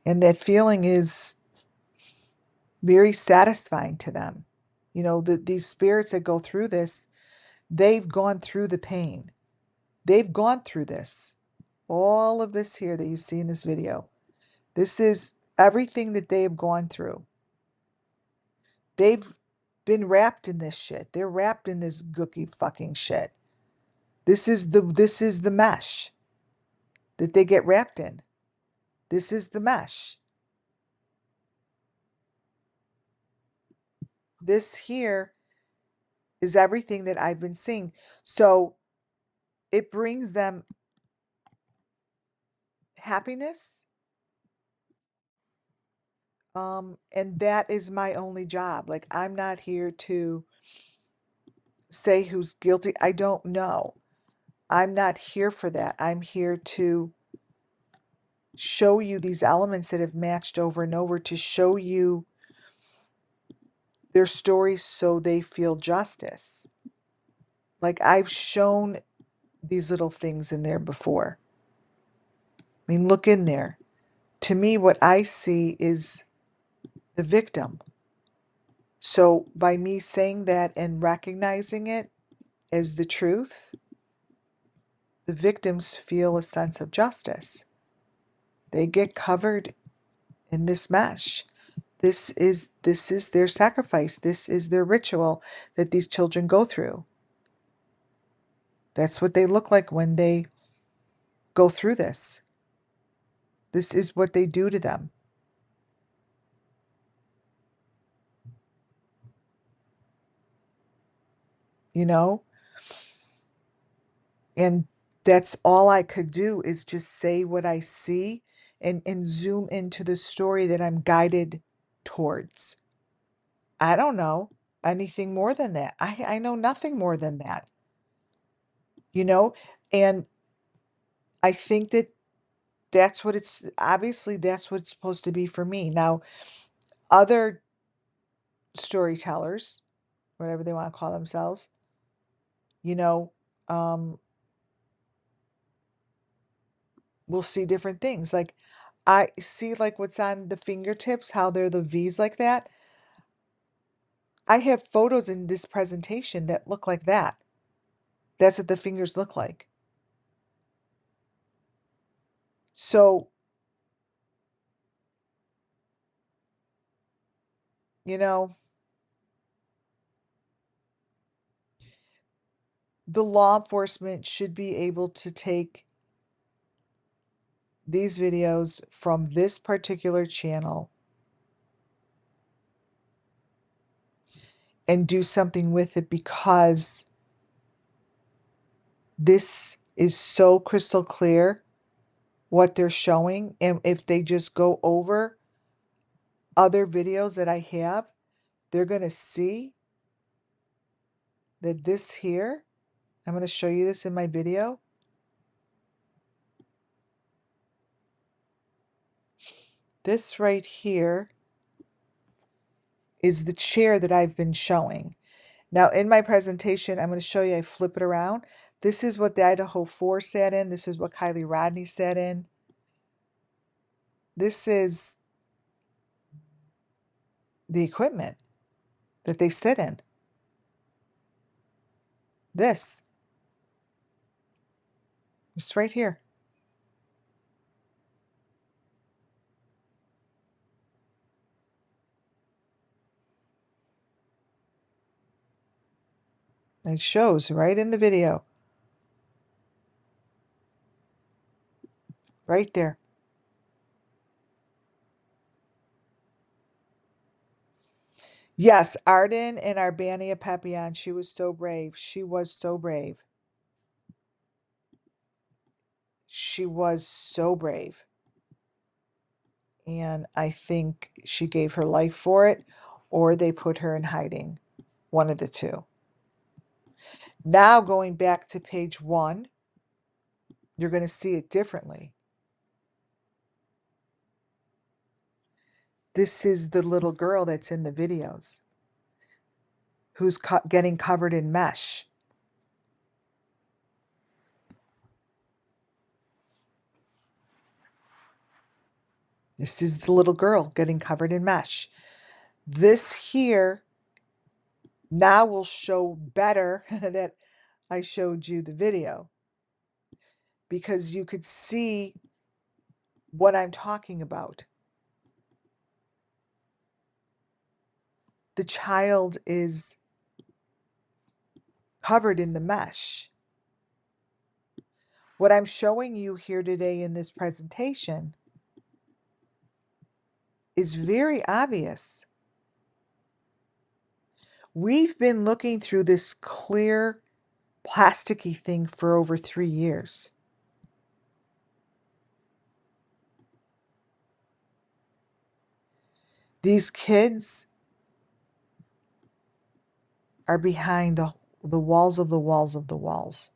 And that feeling is very satisfying to them. You know, these spirits that go through this, they've gone through the pain. They've gone through this. All of this here that you see in this video. This is everything that they have gone through. They've been wrapped in this shit. They're wrapped in this gooky fucking shit. This is the mesh that they get wrapped in. This is the mesh. This here is everything that I've been seeing. So it brings them happiness. And that is my only job. Like I'm not here to say who's guilty. I don't know. I'm not here for that. I'm here to show you these elements that have matched over and over, to show you their stories so they feel justice. Like I've shown these little things in there before. I mean, look in there. To me, what I see is the victim. So by me saying that and recognizing it as the truth, the victims feel a sense of justice. They get covered in this mesh. This is their sacrifice. This is their ritual that these children go through. That's what they look like when they go through this. This is what they do to them. You know? And that's all I could do is just say what I see and zoom into the story that I'm guided towards. I don't know anything more than that. I know nothing more than that, you know? And I think that that's what it's obviously that's what it's supposed to be for me. Now, other storytellers, whatever they want to call themselves, you know, um, will see different things. Like I see like what's on the fingertips, how they're the V's like that. I have photos in this presentation that look like that. That's what the fingers look like. So, you know, the law enforcement should be able to take these videos from this particular channel and do something with it because this is so crystal clear what they're showing. And if they just go over other videos that I have, they're going to see that this here, I'm going to show you this in my video. This right here is the chair that I've been showing. Now, in my presentation, I'm going to show you, I flip it around. This is what the Idaho 4 sat in. This is what Kylie Rodney sat in. This is the equipment that they sit in. This. It's right here. It shows right in the video. Right there. Yes, Arden and Arbania Papillon. She was so brave. She was so brave. She was so brave. And I think she gave her life for it, or they put her in hiding. One of the two. Now going back to page 1, you're going to see it differently. This is the little girl that's in the videos who's getting covered in mesh. This is the little girl getting covered in mesh. This here now will show better that I showed you the video because you could see what I'm talking about. The child is covered in the mesh. What I'm showing you here today in this presentation is very obvious. We've been looking through this clear plasticky thing for over 3 years. These kids are behind the walls of the walls of the walls.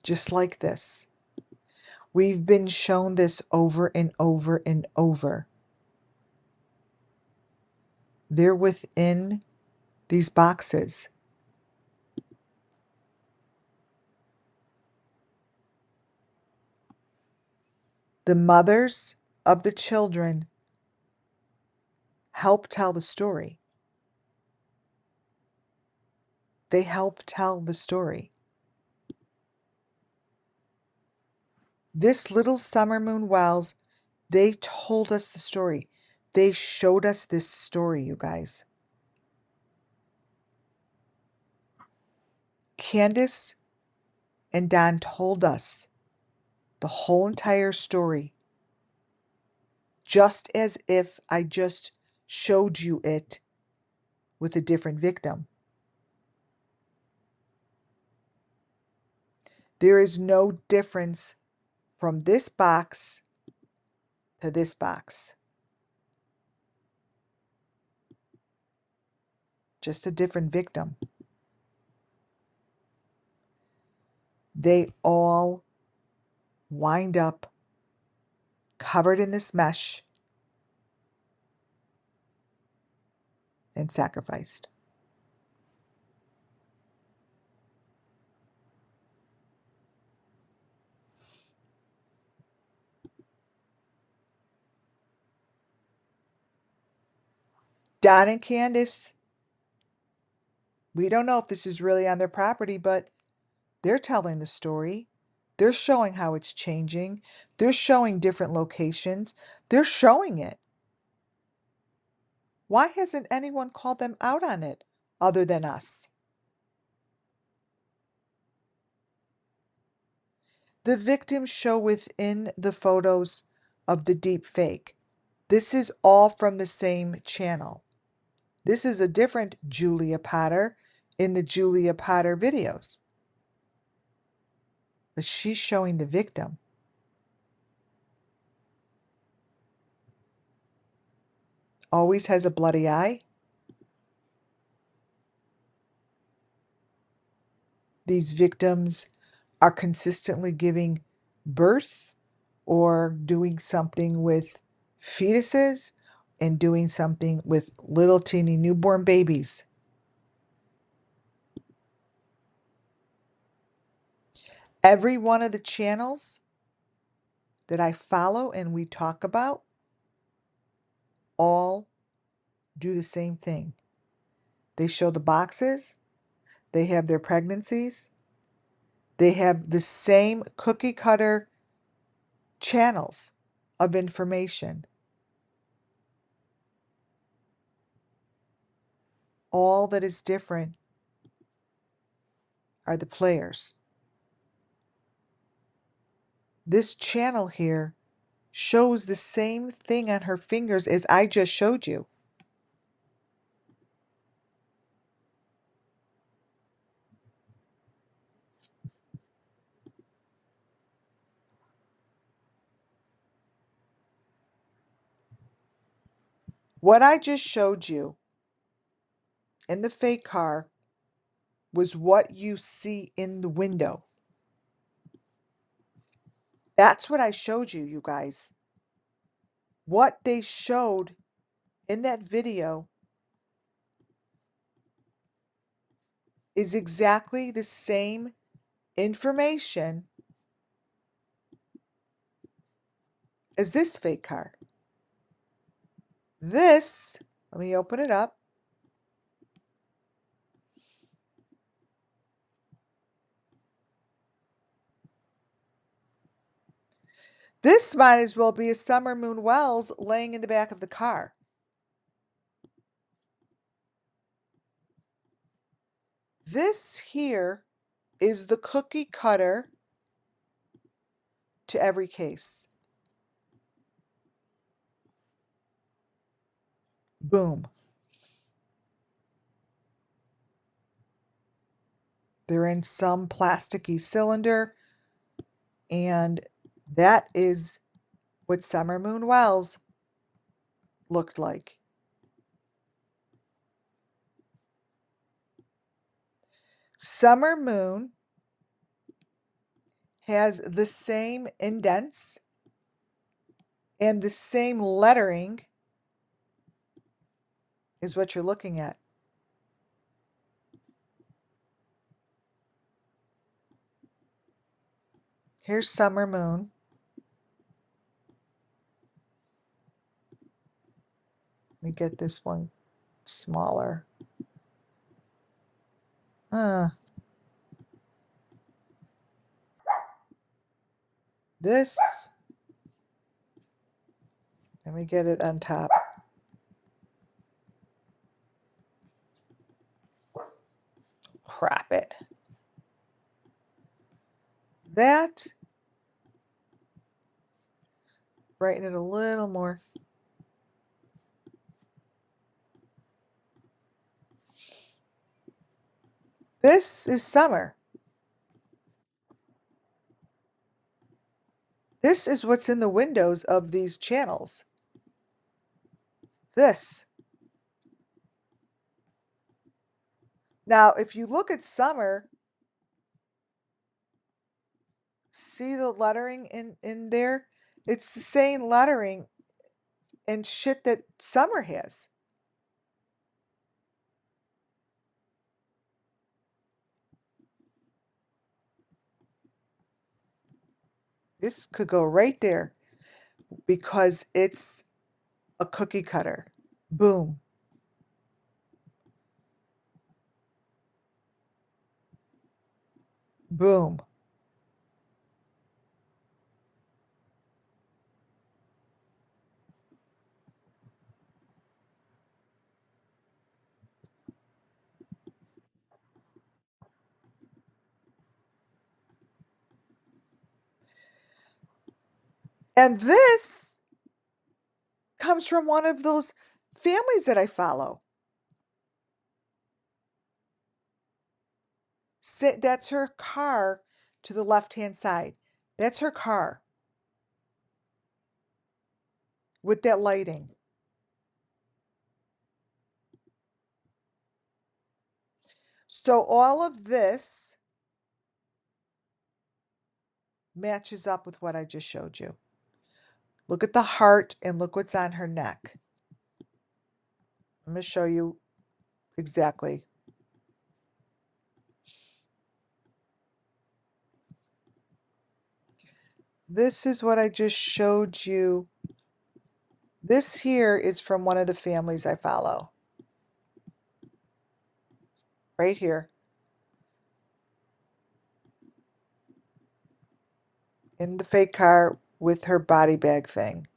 Just like this. We've been shown this over and over and over. They're within these boxes. The mothers of the children help tell the story. They help tell the story. This little Summer Moon Wells, they told us the story. They showed us this story, you guys. Candace and Don told us the whole entire story, just as if I just showed you it with a different victim. There is no difference from this box to this box. Just a different victim. They all wind up covered in this mesh and sacrificed. Don and Candace, we don't know if this is really on their property, but they're telling the story. They're showing how it's changing. They're showing different locations. They're showing it. Why hasn't anyone called them out on it other than us? The victims show within the photos of the deep fake. This is all from the same channel. This is a different Julia Potter in the Julia Potter videos. But she's showing the victim. Always has a bloody eye. These victims are consistently giving birth or doing something with fetuses and doing something with little teeny newborn babies. Every one of the channels that I follow and we talk about all do the same thing. They show the boxes, they have their pregnancies, they have the same cookie cutter channels of information. All that is different are the players. This channel here shows the same thing on her fingers as I just showed you. What I just showed you in the fake car was what you see in the window. That's what I showed you, you guys. What they showed in that video is exactly the same information as this fake car. This, let me open it up. This might as well be a Summer Moon Wells laying in the back of the car. This here is the cookie cutter to every case. Boom. They're in some plasticky cylinder, and that is what Summer Moon Wells looked like. Summer Moon has the same indents and the same lettering is what you're looking at. Here's Summer Moon. Let me get this one smaller. This, let me get it on top. Crop it. That, brighten it a little more. This is summer. This is what's in the windows of these channels. This. Now, if you look at summer, see the lettering in there? It's the same lettering and shit that summer has. This could go right there because it's a cookie cutter. Boom. Boom. And this comes from one of those families that I follow. That's her car to the left-hand side. That's her car with that lighting. So all of this matches up with what I just showed you. Look at the heart and look what's on her neck. I'm going to show you exactly. This is what I just showed you. This here is from one of the families I follow. Right here. In the fake car with her body bag thing.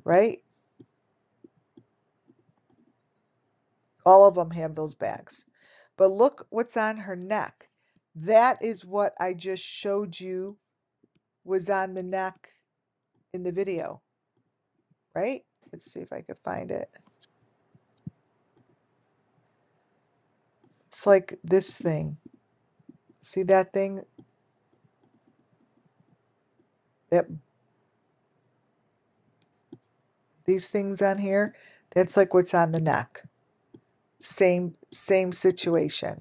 Right? All of them have those bags. But look what's on her neck. That is what I just showed you was on the neck in the video. Right? Let's see if I can find it. It's like this thing. See that thing? That these things on here? That's like what's on the neck. Same situation.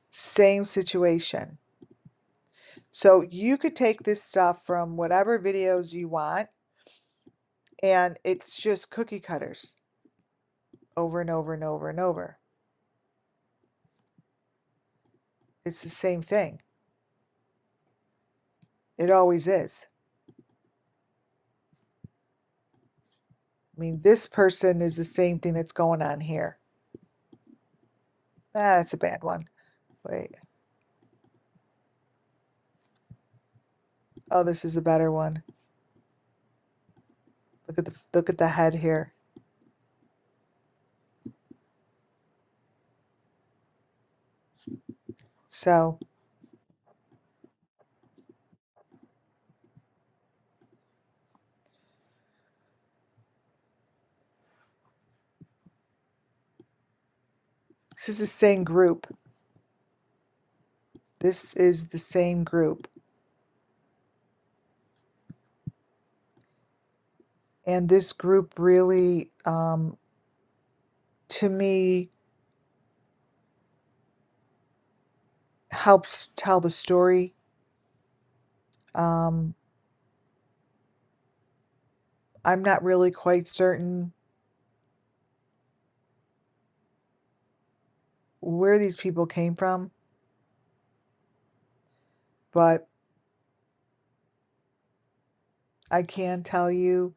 Same situation. So you could take this stuff from whatever videos you want, and it's just cookie cutters over and over and over and over. It's the same thing. It always is. I mean, this person is the same thing that's going on here. Ah, that's a bad one. Wait. Oh, this is a better one. Look at the head here. So this is the same group. This is the same group. And this group really, to me, helps tell the story. I'm not really quite certain where these people came from, but I can tell you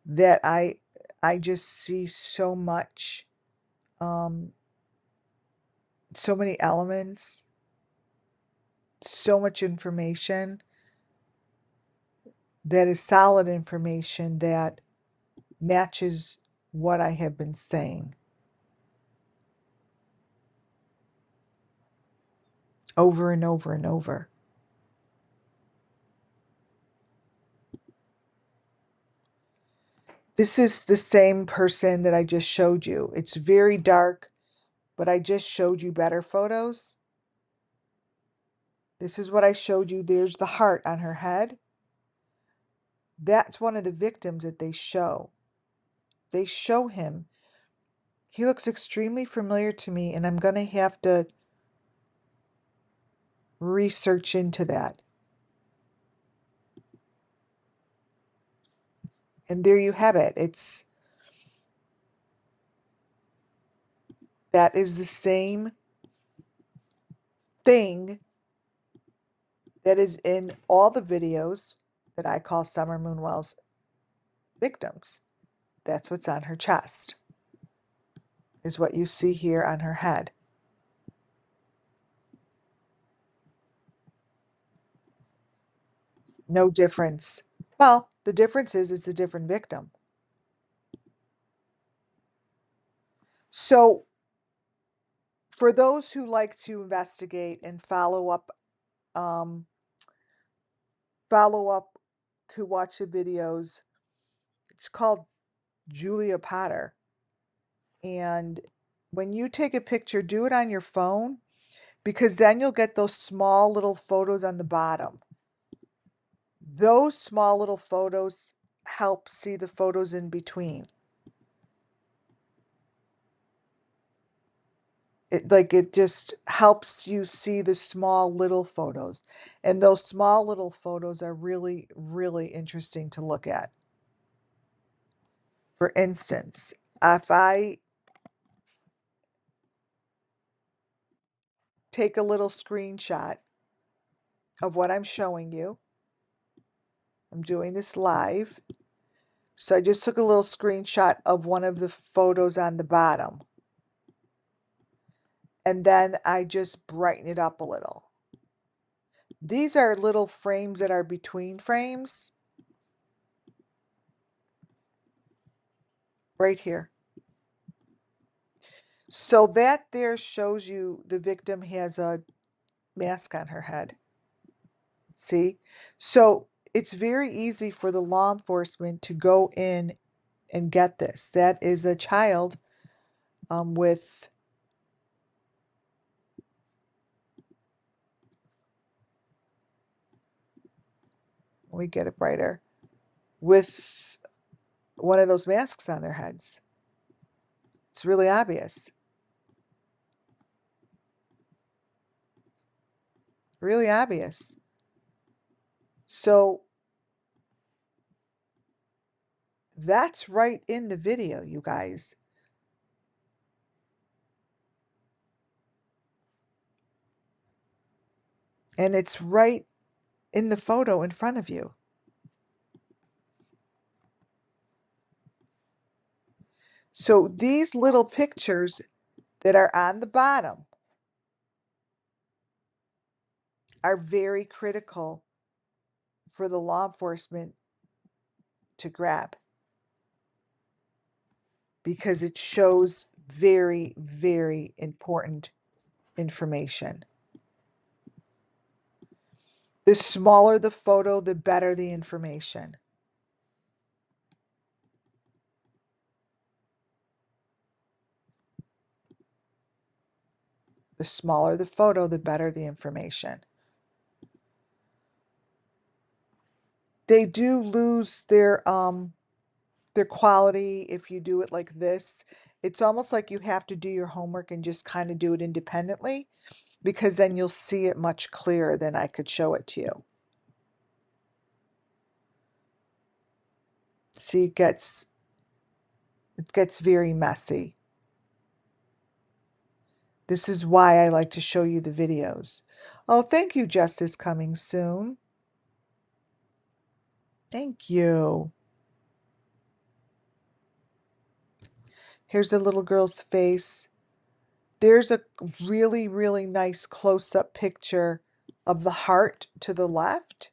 that I just see so much, so many elements, so much information that is solid information that matches what I have been saying over and over and over. This is the same person that I just showed you. It's very dark, but I just showed you better photos. This is what I showed you. There's the heart on her head. That's one of the victims that they show. They show him. He looks extremely familiar to me, and I'm going to have to research into that. And there you have it. That is the same thing that is in all the videos that I call Summer Moonwell's victims. That's what's on her chest, is what you see here on her head. No difference. Well, the difference is it's a different victim. So, for those who like to investigate and follow up to watch the videos, it's called Julia Potter. And when you take a picture, do it on your phone, because then you'll get those small little photos on the bottom. Those small little photos help see the photos in between. It just helps you see the small little photos. And those small little photos are really, really interesting to look at. For instance, if I take a little screenshot of what I'm showing you, I'm doing this live. So I just took a little screenshot of one of the photos on the bottom. And then I just brighten it up a little. These are little frames that are between frames. Right here. So that there shows you the victim has a mask on her head. See? So it's very easy for the law enforcement to go in and get this. That is a child with let me get it brighter, with one of those masks on their heads. It's really obvious. Really obvious. So that's right in the video, you guys. And it's right in the photo in front of you. So these little pictures that are on the bottom are very critical for the law enforcement to grab, because it shows very, very important information. The smaller the photo, the better the information. The smaller the photo, the better the information. They do lose their quality if you do it like this. It's almost like you have to do your homework and just kind of do it independently, because then you'll see it much clearer than I could show it to you. See, it gets very messy. This is why I like to show you the videos. Oh, thank you, Justice Coming Soon. Thank you. Here's the little girl's face. There's a really, really nice close-up picture of the heart to the left.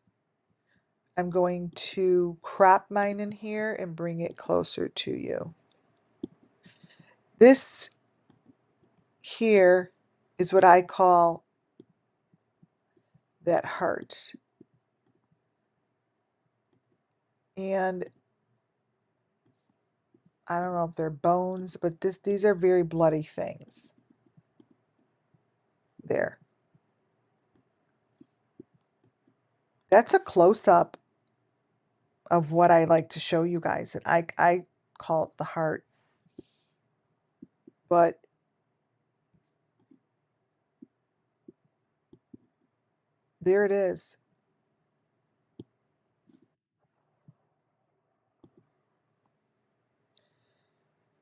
I'm going to crop mine in here and bring it closer to you. This here is what I call that heart. And I don't know if they're bones, but these are very bloody things. There. That's a close-up of what I like to show you guys. And I call it the heart. But there it is.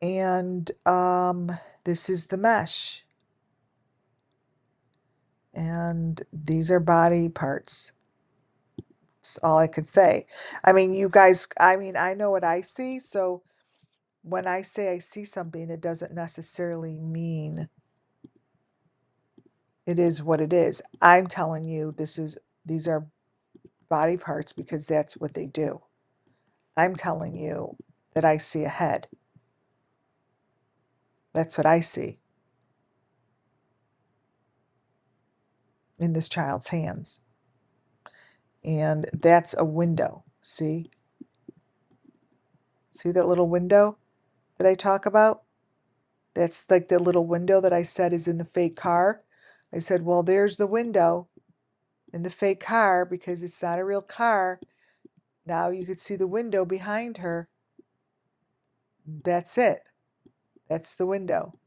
And this is the mesh. And these are body parts. That's all I could say. I mean, you guys, I mean, I know what I see. So when I say I see something, it doesn't necessarily mean it is what it is. I'm telling you, these are body parts because that's what they do. I'm telling you that I see a head. That's what I see in this child's hands. And that's a window. See? See that little window that I talk about? That's like the little window that I said is in the fake car. I said, well, there's the window in the fake car because it's not a real car. Now you could see the window behind her. That's it. That's the window.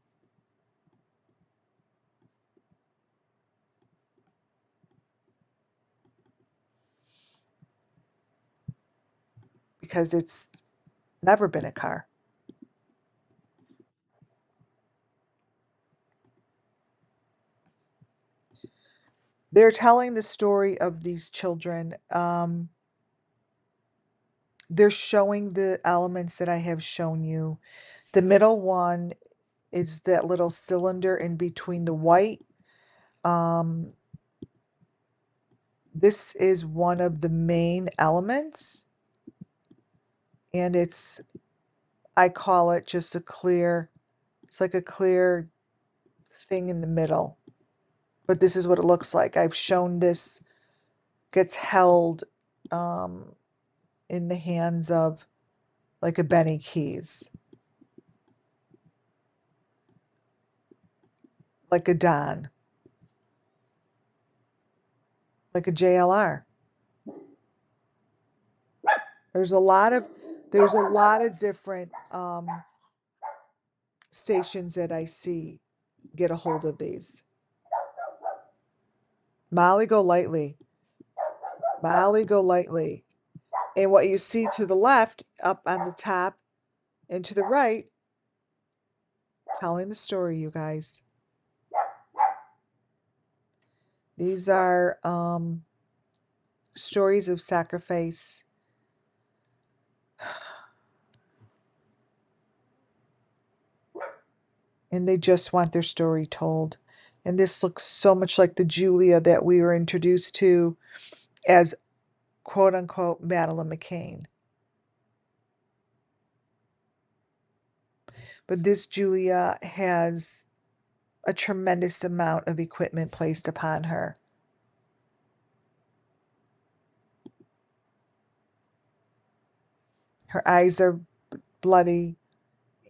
Because it's never been a car. They're telling the story of these children. They're showing the elements that I have shown you. The middle one is that little cylinder in between the white. This is one of the main elements. And I call it just it's like a clear thing in the middle. But this is what it looks like. I've shown this gets held in the hands of like a Benny Keys, like a Don, like a JLR. There's a lot of different stations that I see get a hold of these. Molly, go lightly. Molly, go lightly. And what you see to the left, up on the top, and to the right, telling the story, you guys. These are stories of sacrifice. And they just want their story told. And this looks so much like the Julia that we were introduced to as quote unquote Madeleine McCann. But this Julia has a tremendous amount of equipment placed upon her. Her eyes are bloody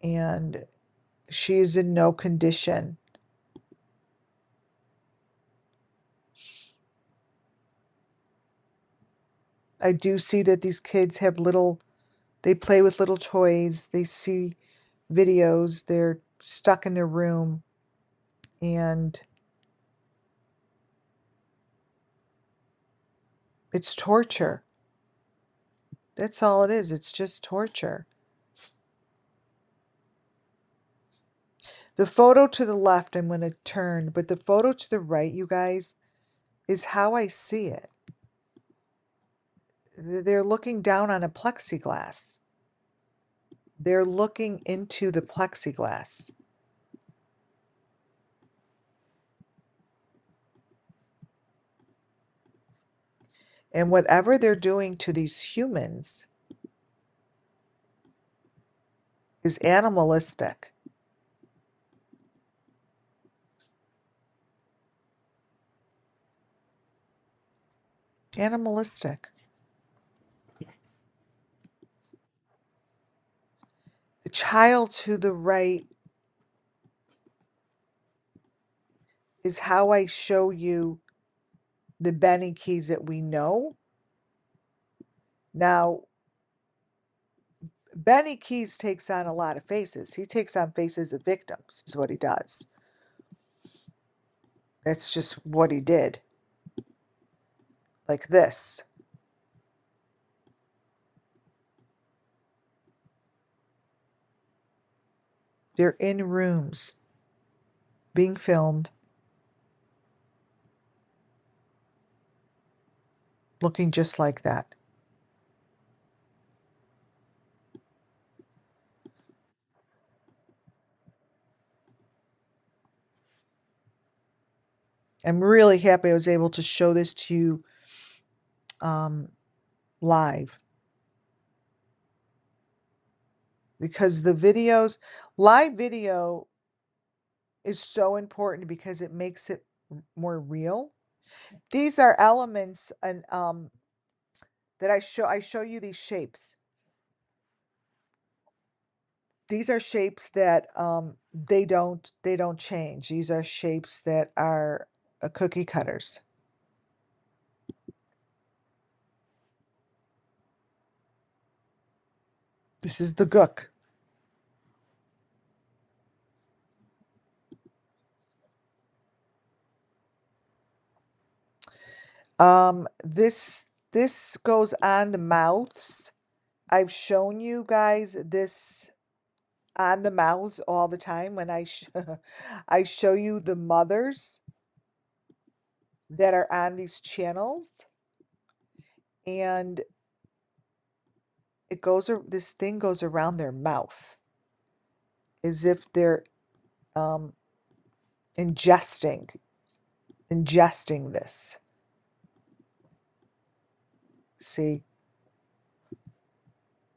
and she is in no condition. I do see that these kids have they play with little toys. They see videos. They're stuck in their room. And it's torture. That's all it is. It's just torture. The photo to the left, I'm going to turn, but the photo to the right, you guys, is how I see it. They're looking down on a plexiglass. They're looking into the plexiglass. And whatever they're doing to these humans is animalistic. Animalistic. The child to the right is how I show you the Benny Keys that we know. Now, Benny Keys takes on a lot of faces. He takes on faces of victims, is what he does. That's just what he did. Like this. They're in rooms being filmed, looking just like that. I'm really happy I was able to show this to you live. Because the videos, live video is so important because it makes it more real. These are elements and that I show you these shapes. These are shapes that they don't change. These are shapes that are cookie cutters. This is the gook. This goes on the mouths. I've shown you guys this on the mouths all the time when I show you the mothers that are on these channels, and this thing goes around their mouth as if they're um, ingesting this. See,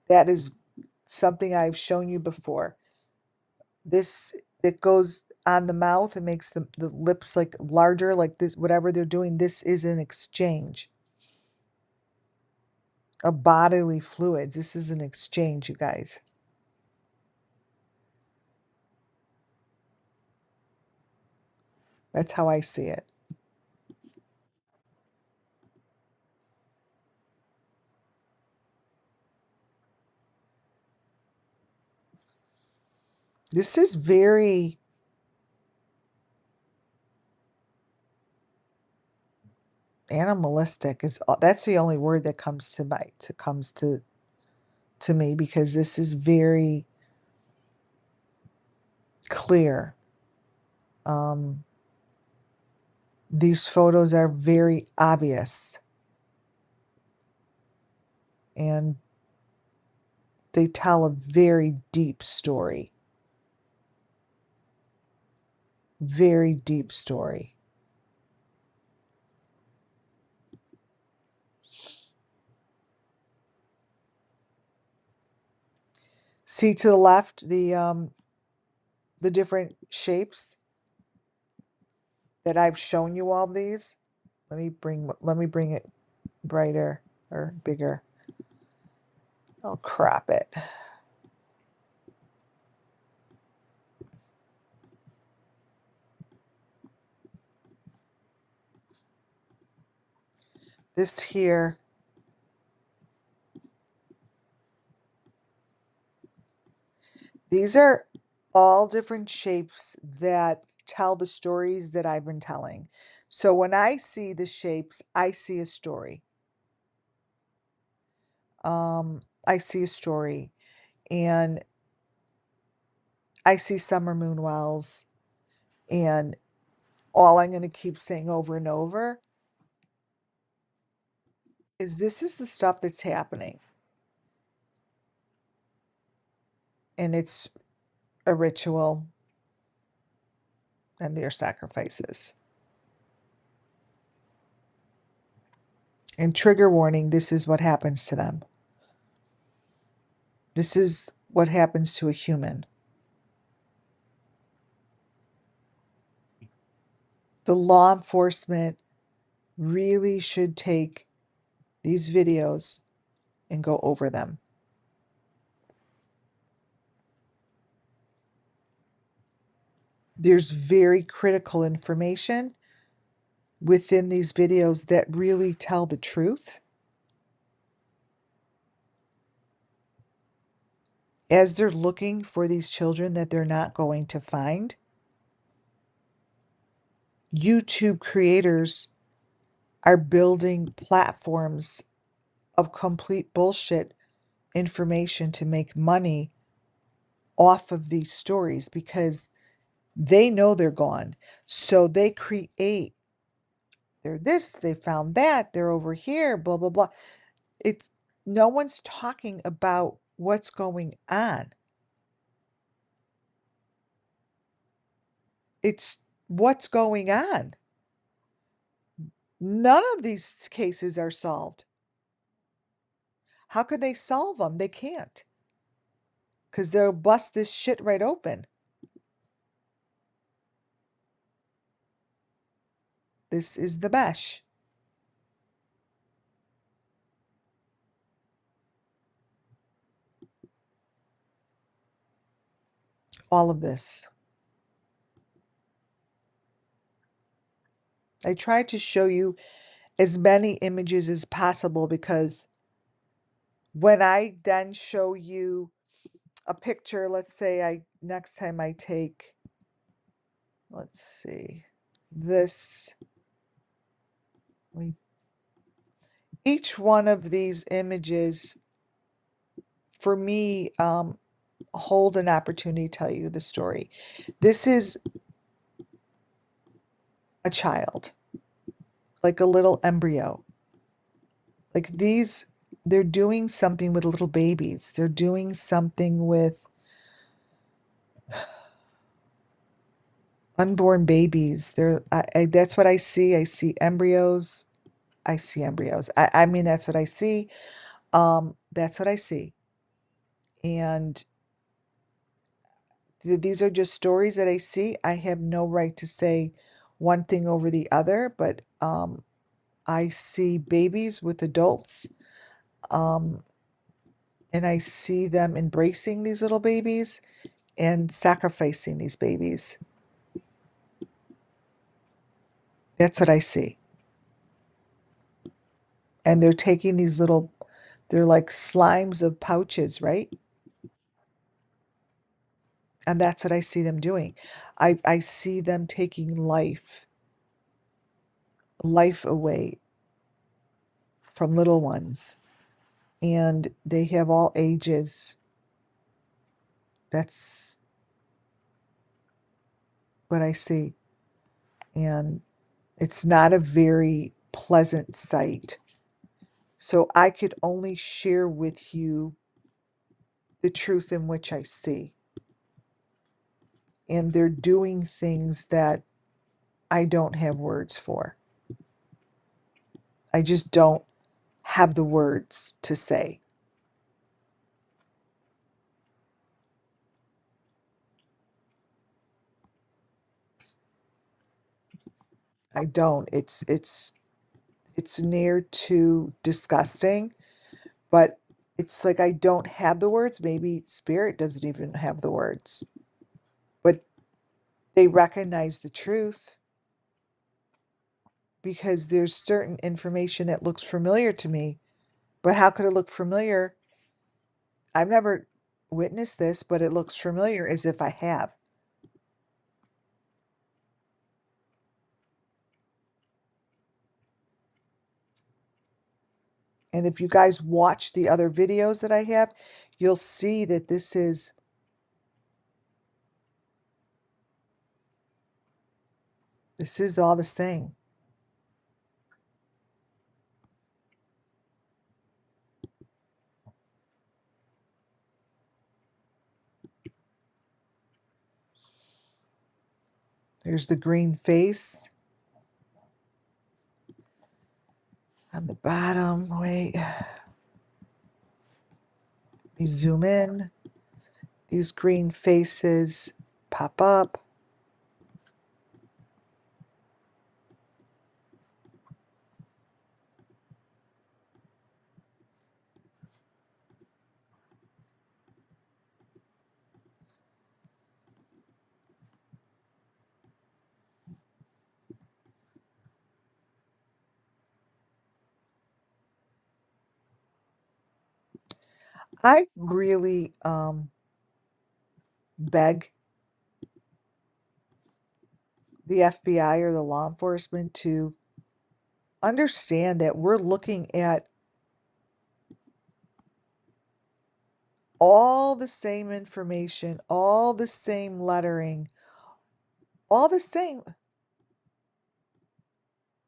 that is something I've shown you before. This, it goes on the mouth and makes the lips like larger, like this, whatever they're doing. This is an exchange of bodily fluids. This is an exchange, you guys. That's how I see it. This is very animalistic. That's the only word that comes to me, because this is very clear. These photos are very obvious, and they tell a very deep story. Very deep story. See to the left the different shapes that I've shown you all these. Let me bring it brighter or bigger. I'll crop it. This here, these are all different shapes that tell the stories that I've been telling. So when I see the shapes, I see a story. I see a story, and I see summer moon wells, and all I'm going to keep saying over and over is this is the stuff that's happening. And it's a ritual and their sacrifices. And trigger warning, this is what happens to them. This is what happens to a human. The law enforcement really should take these videos and go over them. There's very critical information within these videos that really tell the truth. As they're looking for these children that they're not going to find, YouTube creators are building platforms of complete bullshit information to make money off of these stories because they know they're gone. So they create, they're this, they found that, they're over here, blah, blah, blah. It's no one's talking about what's going on. It's what's going on. None of these cases are solved. How could they solve them? They can't. Because they'll bust this shit right open. This is the mesh. All of this. I tried to show you as many images as possible because when I then show you a picture, let's say next time I take, let's see, this, each one of these images for me hold an opportunity to tell you the story. This is a child, like a little embryo. Like these, they're doing something with little babies. They're doing something with unborn babies. That's what I see. I see embryos. I see embryos. I mean, that's what I see. That's what I see. And these are just stories that I see. I have no right to say one thing over the other, but I see babies with adults, and I see them embracing these little babies and sacrificing these babies. That's what I see. And they're taking these little, they're like slimes of pouches, right? And that's what I see them doing. I see them taking life away from little ones. And they have all ages. That's what I see. And it's not a very pleasant sight. So I could only share with you the truth in which I see. And they're doing things that I don't have words for. I just don't have the words to say. I don't. It's near to disgusting, but it's like I don't have the words. Maybe spirit doesn't even have the words. But they recognize the truth because there's certain information that looks familiar to me. But how could it look familiar? I've never witnessed this, but it looks familiar as if I have. And if you guys watch the other videos that I have, you'll see that this is all the same. There's the green face on the bottom. Wait. Let me zoom in. These green faces pop up. I really beg the FBI or the law enforcement to understand that we're looking at all the same information, all the same lettering, all the same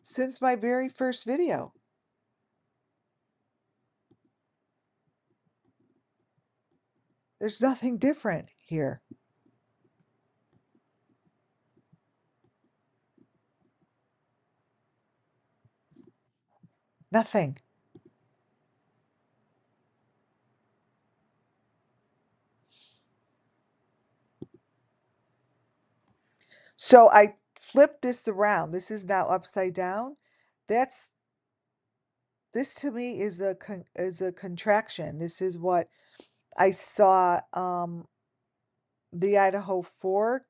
since my very first video. There's nothing different here. Nothing. So I flipped this around. This is now upside down. This to me is a contraction. This is what I saw the Idaho 4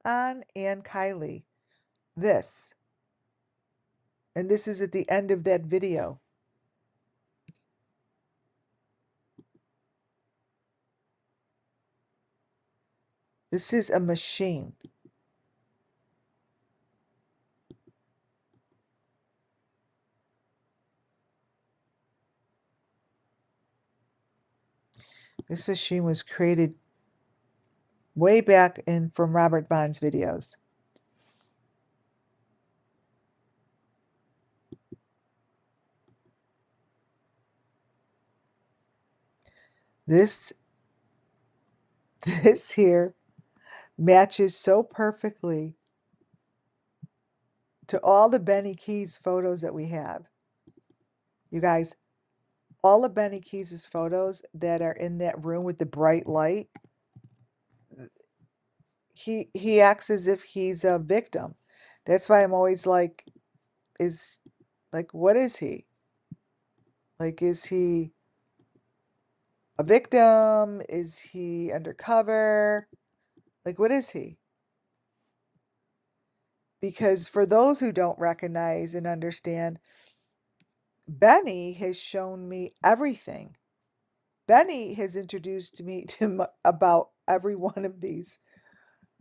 on and Kylie. This. And this is at the end of that video. This is a machine. This machine was created way back in from Robert Vaughn's videos. This here matches so perfectly to all the Benny Keys photos that we have. You guys, all of Benny Keys' photos that are in that room with the bright light, he acts as if he's a victim. That's why I'm always like, what is he? Like, is he a victim? Is he undercover? Like, what is he? Because for those who don't recognize and understand, Benny has shown me everything. Benny has introduced me to about every one of these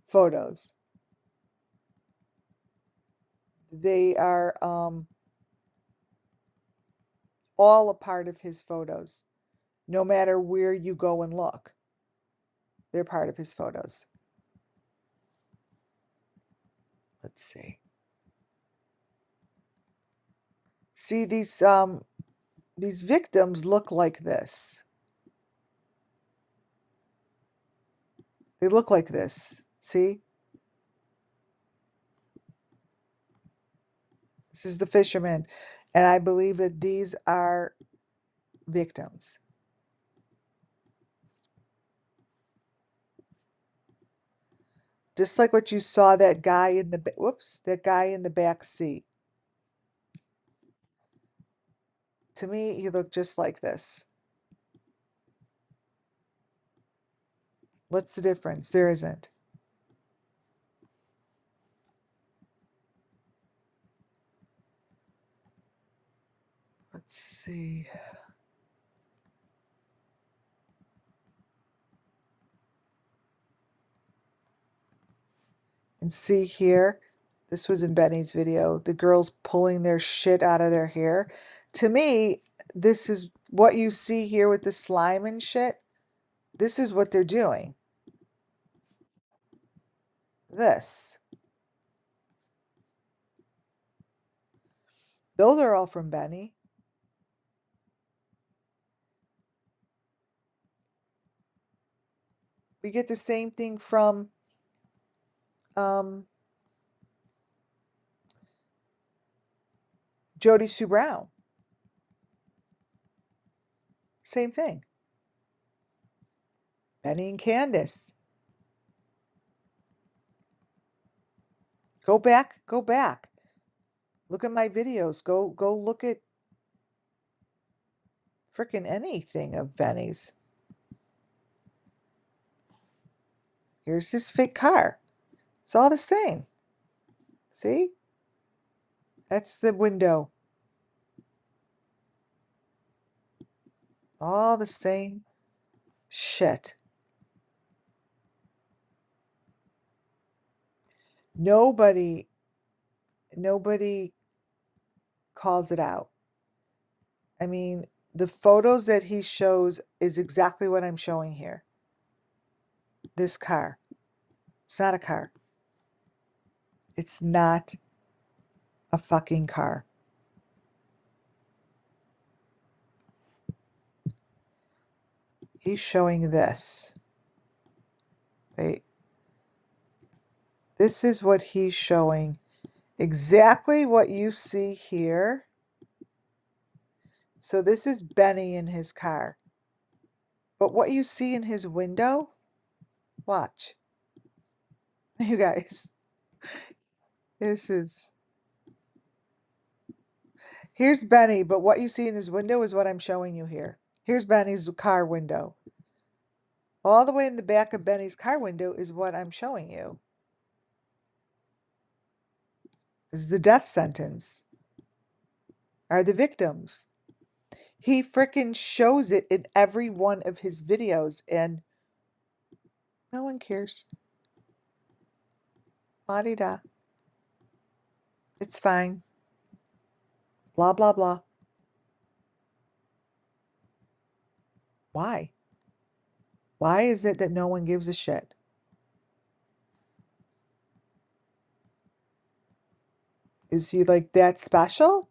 photos. They are all a part of his photos. No matter where you go and look, they're part of his photos. Let's see. See, these victims look like this. They look like this. See? This is the fisherman. And I believe that these are victims. Just like what you saw that guy in the back seat. To me, he looked just like this. What's the difference? There isn't. Let's see. And see here, this was in Benny's video, the girls pulling their shit out of their hair. To me, this is what you see here with the slime and shit. This is what they're doing. This. Those are all from Benny. We get the same thing from Jody Sue Brown. Same thing. Benny and Candace. Go back. Look at my videos. Go look at frickin' anything of Benny's. Here's his fake car. It's all the same. See? That's the window. All the same shit. Nobody calls it out. I mean, the photos that he shows is exactly what I'm showing here. This car. It's not a car. It's not a fucking car. He's showing this. Wait. This is what he's showing. Exactly what you see here. So this is Benny in his car. But what you see in his window, watch. You guys. Here's Benny, but what you see in his window is what I'm showing you here. Here's Benny's car window. All the way in the back of Benny's car window is what I'm showing you. Is the death sentence. Are the victims. He frickin' shows it in every one of his videos, and no one cares. La-di-da. It's fine. Blah, blah, blah. Why? Why is it that no one gives a shit? Is he like that special?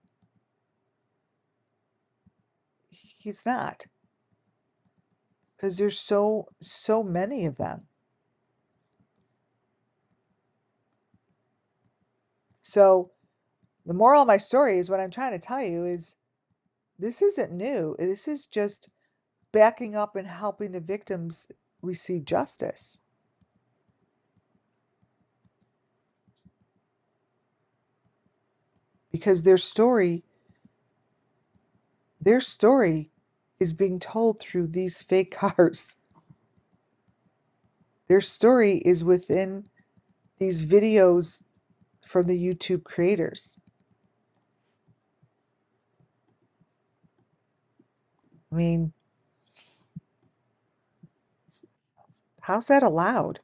He's not. Because there's so many of them. So the moral of my story is what I'm trying to tell you is this isn't new. This is just backing up and helping the victims receive justice. Because their story is being told through these fake cars. Their story is within these videos from the YouTube creators. I mean, how's that allowed?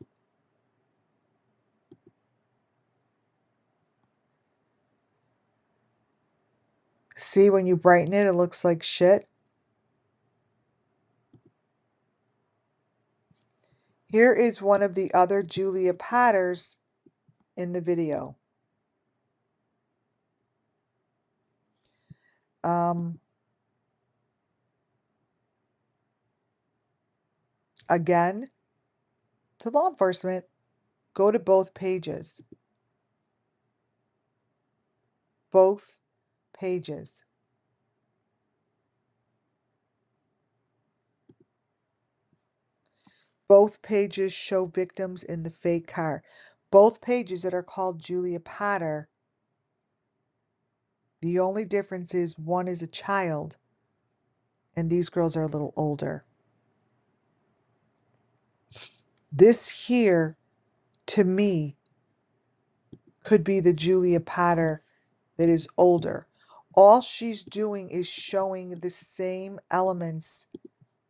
See, when you brighten it, it looks like shit. Here is one of the other Julia Patters in the video. Again, to law enforcement, go to both pages. Both pages. Both pages show victims in the fake car. Both pages that are called Julia Patter. The only difference is one is a child and these girls are a little older. This here, to me, could be the Julia Patter that is older. All she's doing is showing the same elements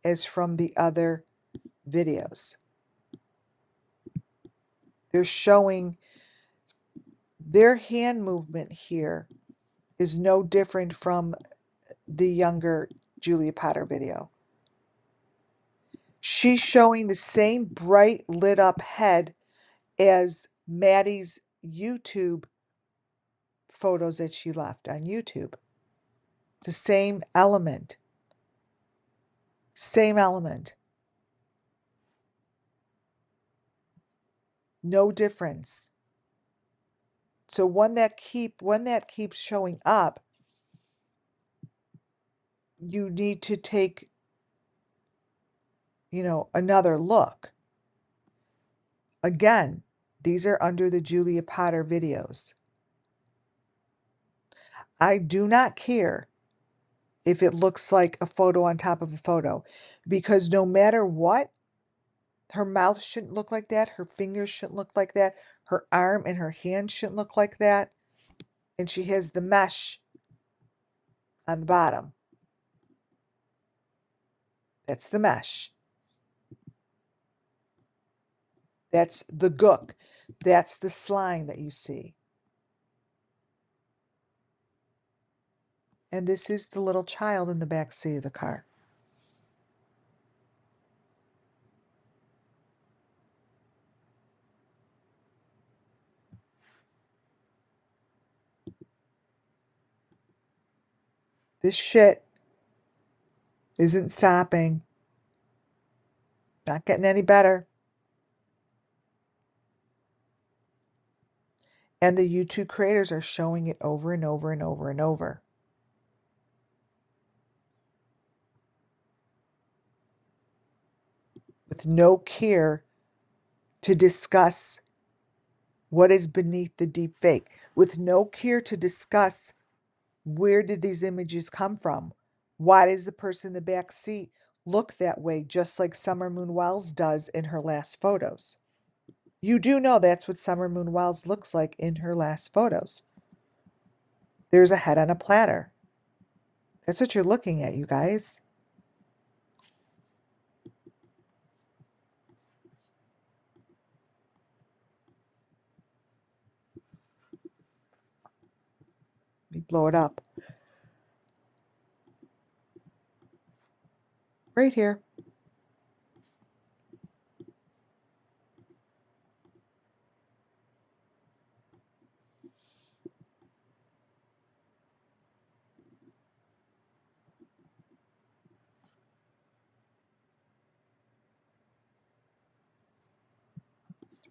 as from the other videos. They're showing their hand movement here is no different from the younger Julia Patter video. She's showing the same bright lit up head as Maddie's YouTube photos that she left on YouTube. The same element. Same element. No difference. So when that keeps showing up, you need to take, another look. Again, these are under the Julia Potter videos. I do not care if it looks like a photo on top of a photo, because no matter what, her mouth shouldn't look like that, her fingers shouldn't look like that, her arm and her hand shouldn't look like that, and she has the mesh on the bottom. That's the mesh. That's the gook. That's the slime that you see. And this is the little child in the back seat of the car. This shit isn't stopping. Not getting any better. And the YouTube creators are showing it over and over and over and over. With no care to discuss what is beneath the deep fake. With no care to discuss where did these images come from? Why does the person in the back seat look that way, just like Summer Moon Wells does in her last photos? You do know that's what Summer Moon Wells looks like in her last photos. There's a head on a platter. That's what you're looking at, you guys. Let me blow it up. Right here.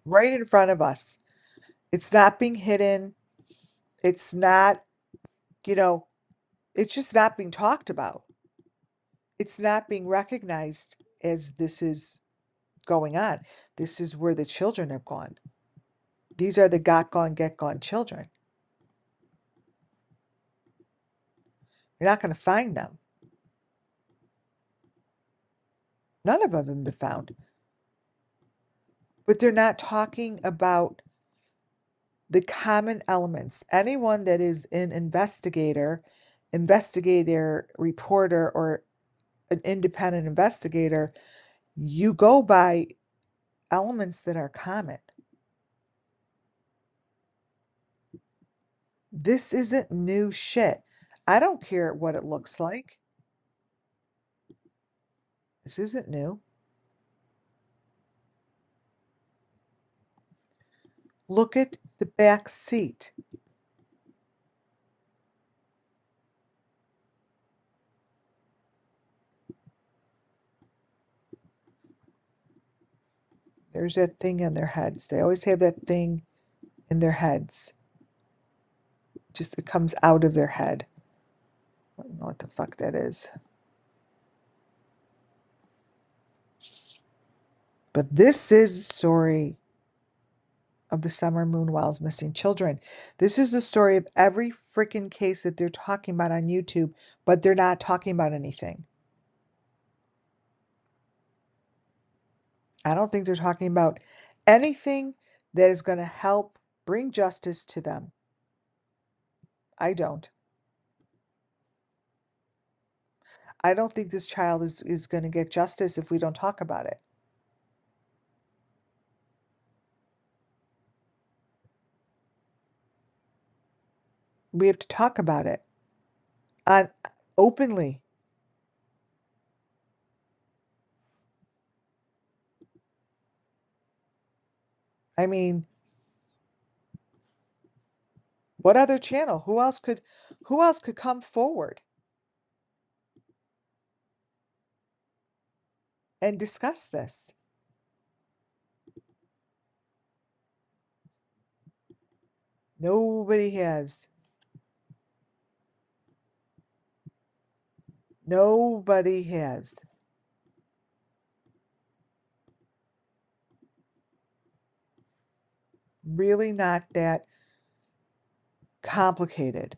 Right in front of us. It's not being hidden. It's not, it's just not being talked about. It's not being recognized as this is going on. This is where the children have gone. These are the got gone, get gone children. You're not going to find them. None of them have been found. But they're not talking about the common elements. Anyone that is an investigator, reporter, or an independent investigator, you go by elements that are common. This isn't new shit. I don't care what it looks like. This isn't new. Look at the back seat. There's that thing in their heads. They always have that thing in their heads. Just it comes out of their head. I don't know what the fuck that is. But this is the story of the Summer Moon Wells missing children. This is the story of every freaking case that they're talking about on YouTube, but they're not talking about anything. I don't think they're talking about anything that is going to help bring justice to them. I don't. I don't think this child is going to get justice if we don't talk about it. We have to talk about it openly. I mean, what other channel? Who else could come forward and discuss this? Nobody has. Nobody has. Really not that complicated.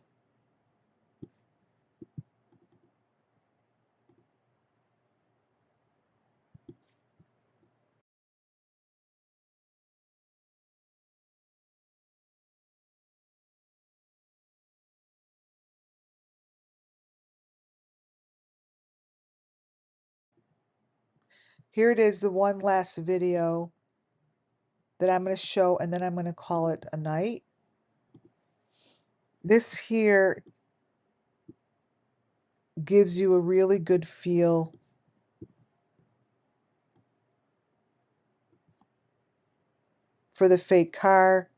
Here it is, the one last video that I'm going to show, and then I'm going to call it a night. This here gives you a really good feel for the fake car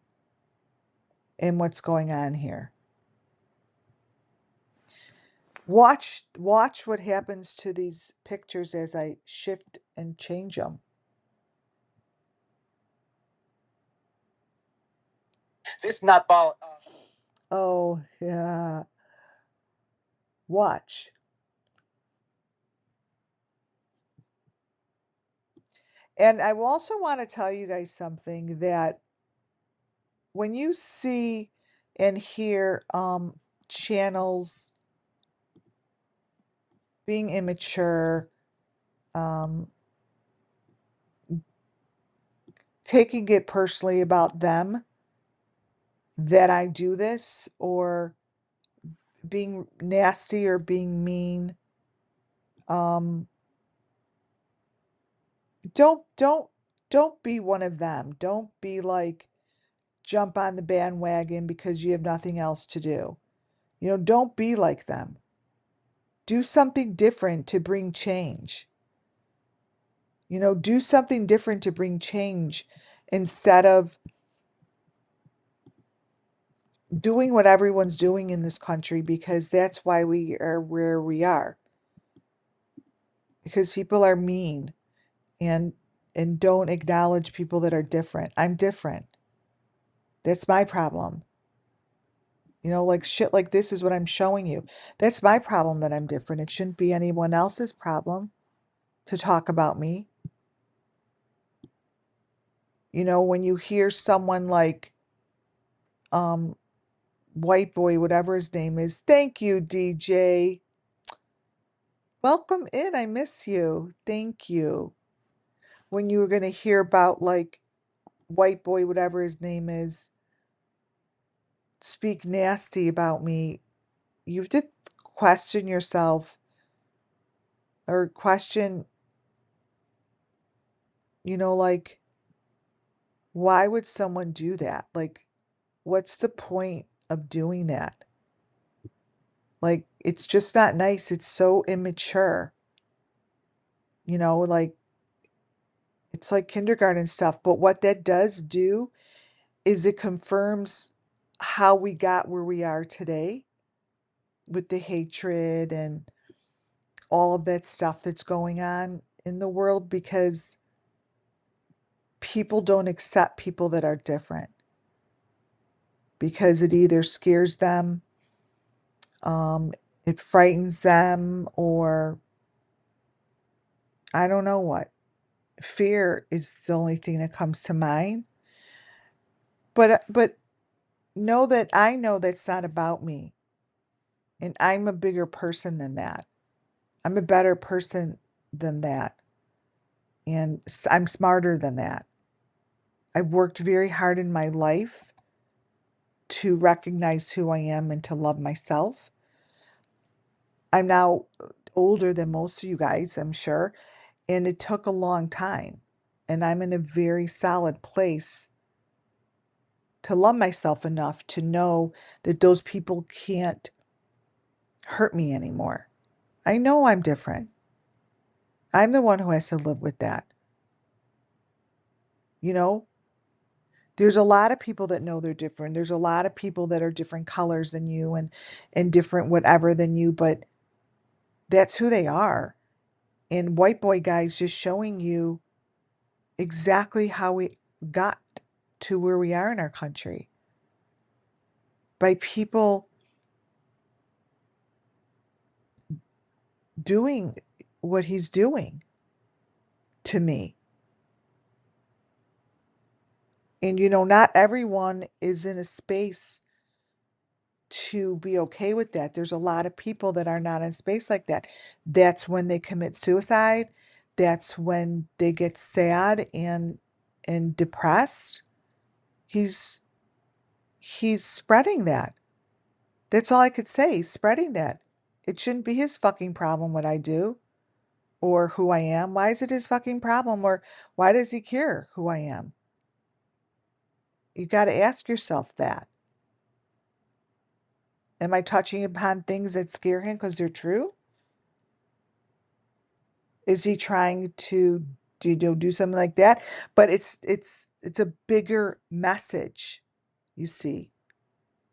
and what's going on here. Watch what happens to these pictures as I shift and change them. This nutball. Oh, yeah. Watch. And I also want to tell you guys something, that when you see and hear channels being immature, taking it personally about them that I do this, or being nasty or being mean, don't be one of them. Don't be like, jump on the bandwagon because you have nothing else to do. You know, don't be like them. Do something different to bring change. You know, do something different to bring change instead of doing what everyone's doing in this country, because that's why we are where we are. Because people are mean and don't acknowledge people that are different. I'm different. That's my problem. You know, like shit like this is what I'm showing you. That's my problem, that I'm different. It shouldn't be anyone else's problem to talk about me. You know, when you hear someone like White Boy, whatever his name is, thank you, DJ. Welcome in. I miss you. Thank you. When you were going to hear about like White Boy, whatever his name is, speak nasty about me, you have to question yourself, or question, you know, like, why would someone do that? Like, what's the point of doing that? Like, it's just not nice. It's so immature. You know, like, it's like kindergarten stuff. But what that does do is it confirms how we got where we are today, with the hatred and all of that stuff that's going on in the world, because people don't accept people that are different, because it either scares them, um, it frightens them, or I don't know what. Fear is the only thing that comes to mind. But know that I know that's not about me. And I'm a bigger person than that. I'm a better person than that. And I'm smarter than that. I've worked very hard in my life to recognize who I am and to love myself. I'm now older than most of you guys, I'm sure, and it took a long time. And I'm in a very solid place to love myself enough to know that those people can't hurt me anymore. I know I'm different. I'm the one who has to live with that. You know, there's a lot of people that know they're different. There's a lot of people that are different colors than you, and different whatever than you, but that's who they are. And White Boy Guy's just showing you exactly how we got to where we are in our country. by people doing what he's doing to me. And, not everyone is in a space to be okay with that. There's a lot of people that are not in space like that. That's when they commit suicide. That's when they get sad and depressed. He's spreading that. That's all I could say. He's spreading that. It shouldn't be his fucking problem what I do or who I am. Why is it his fucking problem? Or why does he care who I am? You got to ask yourself that. Am I touching upon things that scare him because they're true? Is he trying to do something like that? But it's a bigger message, you see.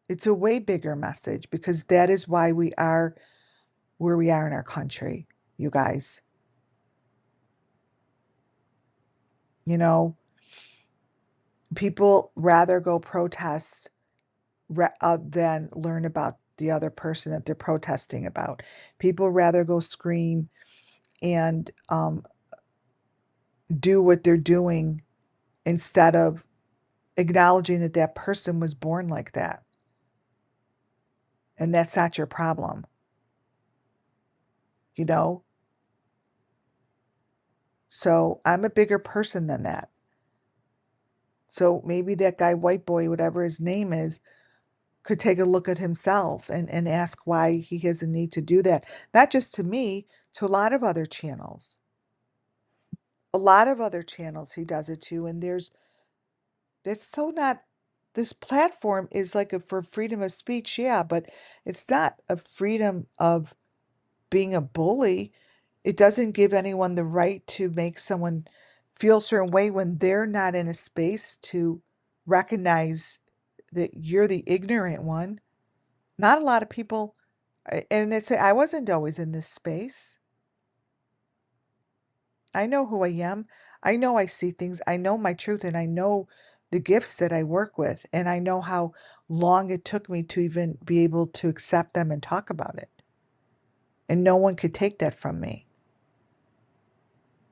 It's a way bigger message because that is why we are where we are in our country, you guys. People rather go protest than learn about the other person that they're protesting about. People rather go scream and do what they're doing instead of acknowledging that that person was born like that. And that's not your problem. So I'm a bigger person than that. So maybe that guy, white boy, whatever his name is, could take a look at himself and ask why he has a need to do that. Not just to me, to a lot of other channels. A lot of other channels he does it to. And that's so not, this platform is like for freedom of speech, yeah, but it's not a freedom of being a bully. It doesn't give anyone the right to make someone feel a certain way when they're not in a space to recognize that you're the ignorant one. Not a lot of people, and they say, I wasn't always in this space. I know who I am. I know I see things. I know my truth, and I know the gifts that I work with, and I know how long it took me to even be able to accept them and talk about it. And no one could take that from me.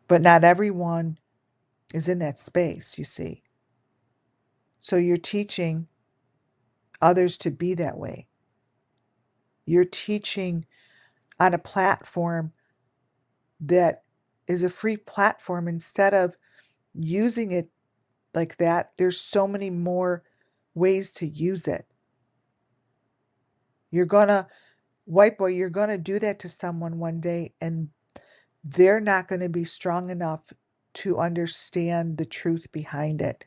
But not everyone is in that space, you see. So you're teaching others to be that way. You're teaching on a platform that is a free platform. Instead of using it like that, there's so many more ways to use it. White boy, you're gonna do that to someone one day, and they're not going to be strong enough to understand the truth behind it.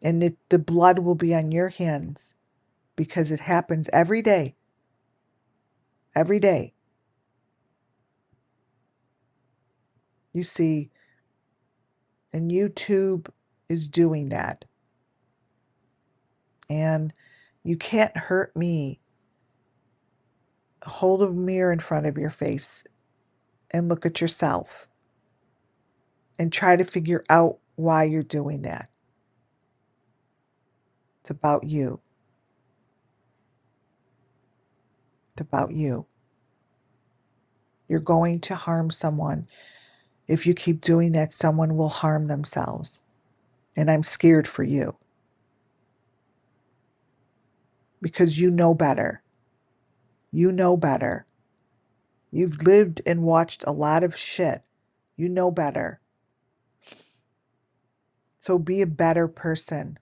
And the blood will be on your hands because it happens every day. Every day. You see, and YouTube is doing that. And you can't hurt me. Hold a mirror in front of your face and look at yourself and try to figure out why you're doing that. It's about you. It's about you. You're going to harm someone. If you keep doing that, someone will harm themselves. And I'm scared for you. Because you know better. You know better. You've lived and watched a lot of shit. You know better. So be a better person.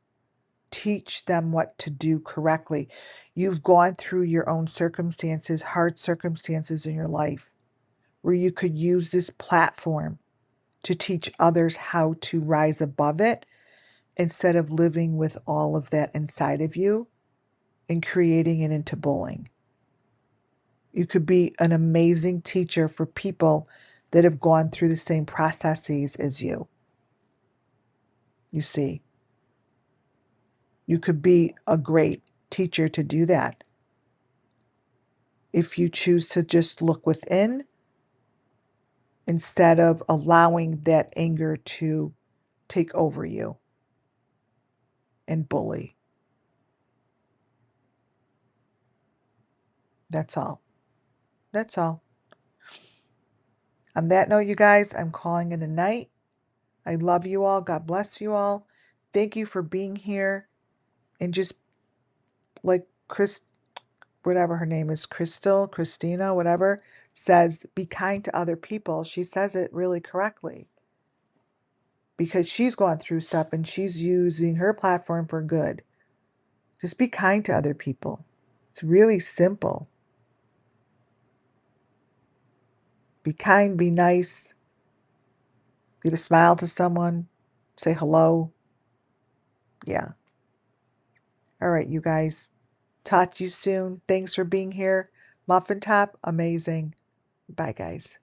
Teach them what to do correctly. You've gone through your own circumstances, hard circumstances in your life, where you could use this platform to teach others how to rise above it instead of living with all of that inside of you and creating it into bullying. You could be an amazing teacher for people that have gone through the same processes as you. You see, you could be a great teacher to do that. If you choose to just look within instead of allowing that anger to take over you and bully. That's all. That's all. On that note, you guys, I'm calling it a night. I love you all. God bless you all. Thank you for being here. And just like whatever her name is, Christina, whatever, says, be kind to other people. She says it really correctly because she's gone through stuff and she's using her platform for good. Just be kind to other people. It's really simple. Be kind, be nice, give a smile to someone, say hello. Yeah. All right, you guys. Talk to you soon. Thanks for being here. Muffin Top, amazing. Bye, guys.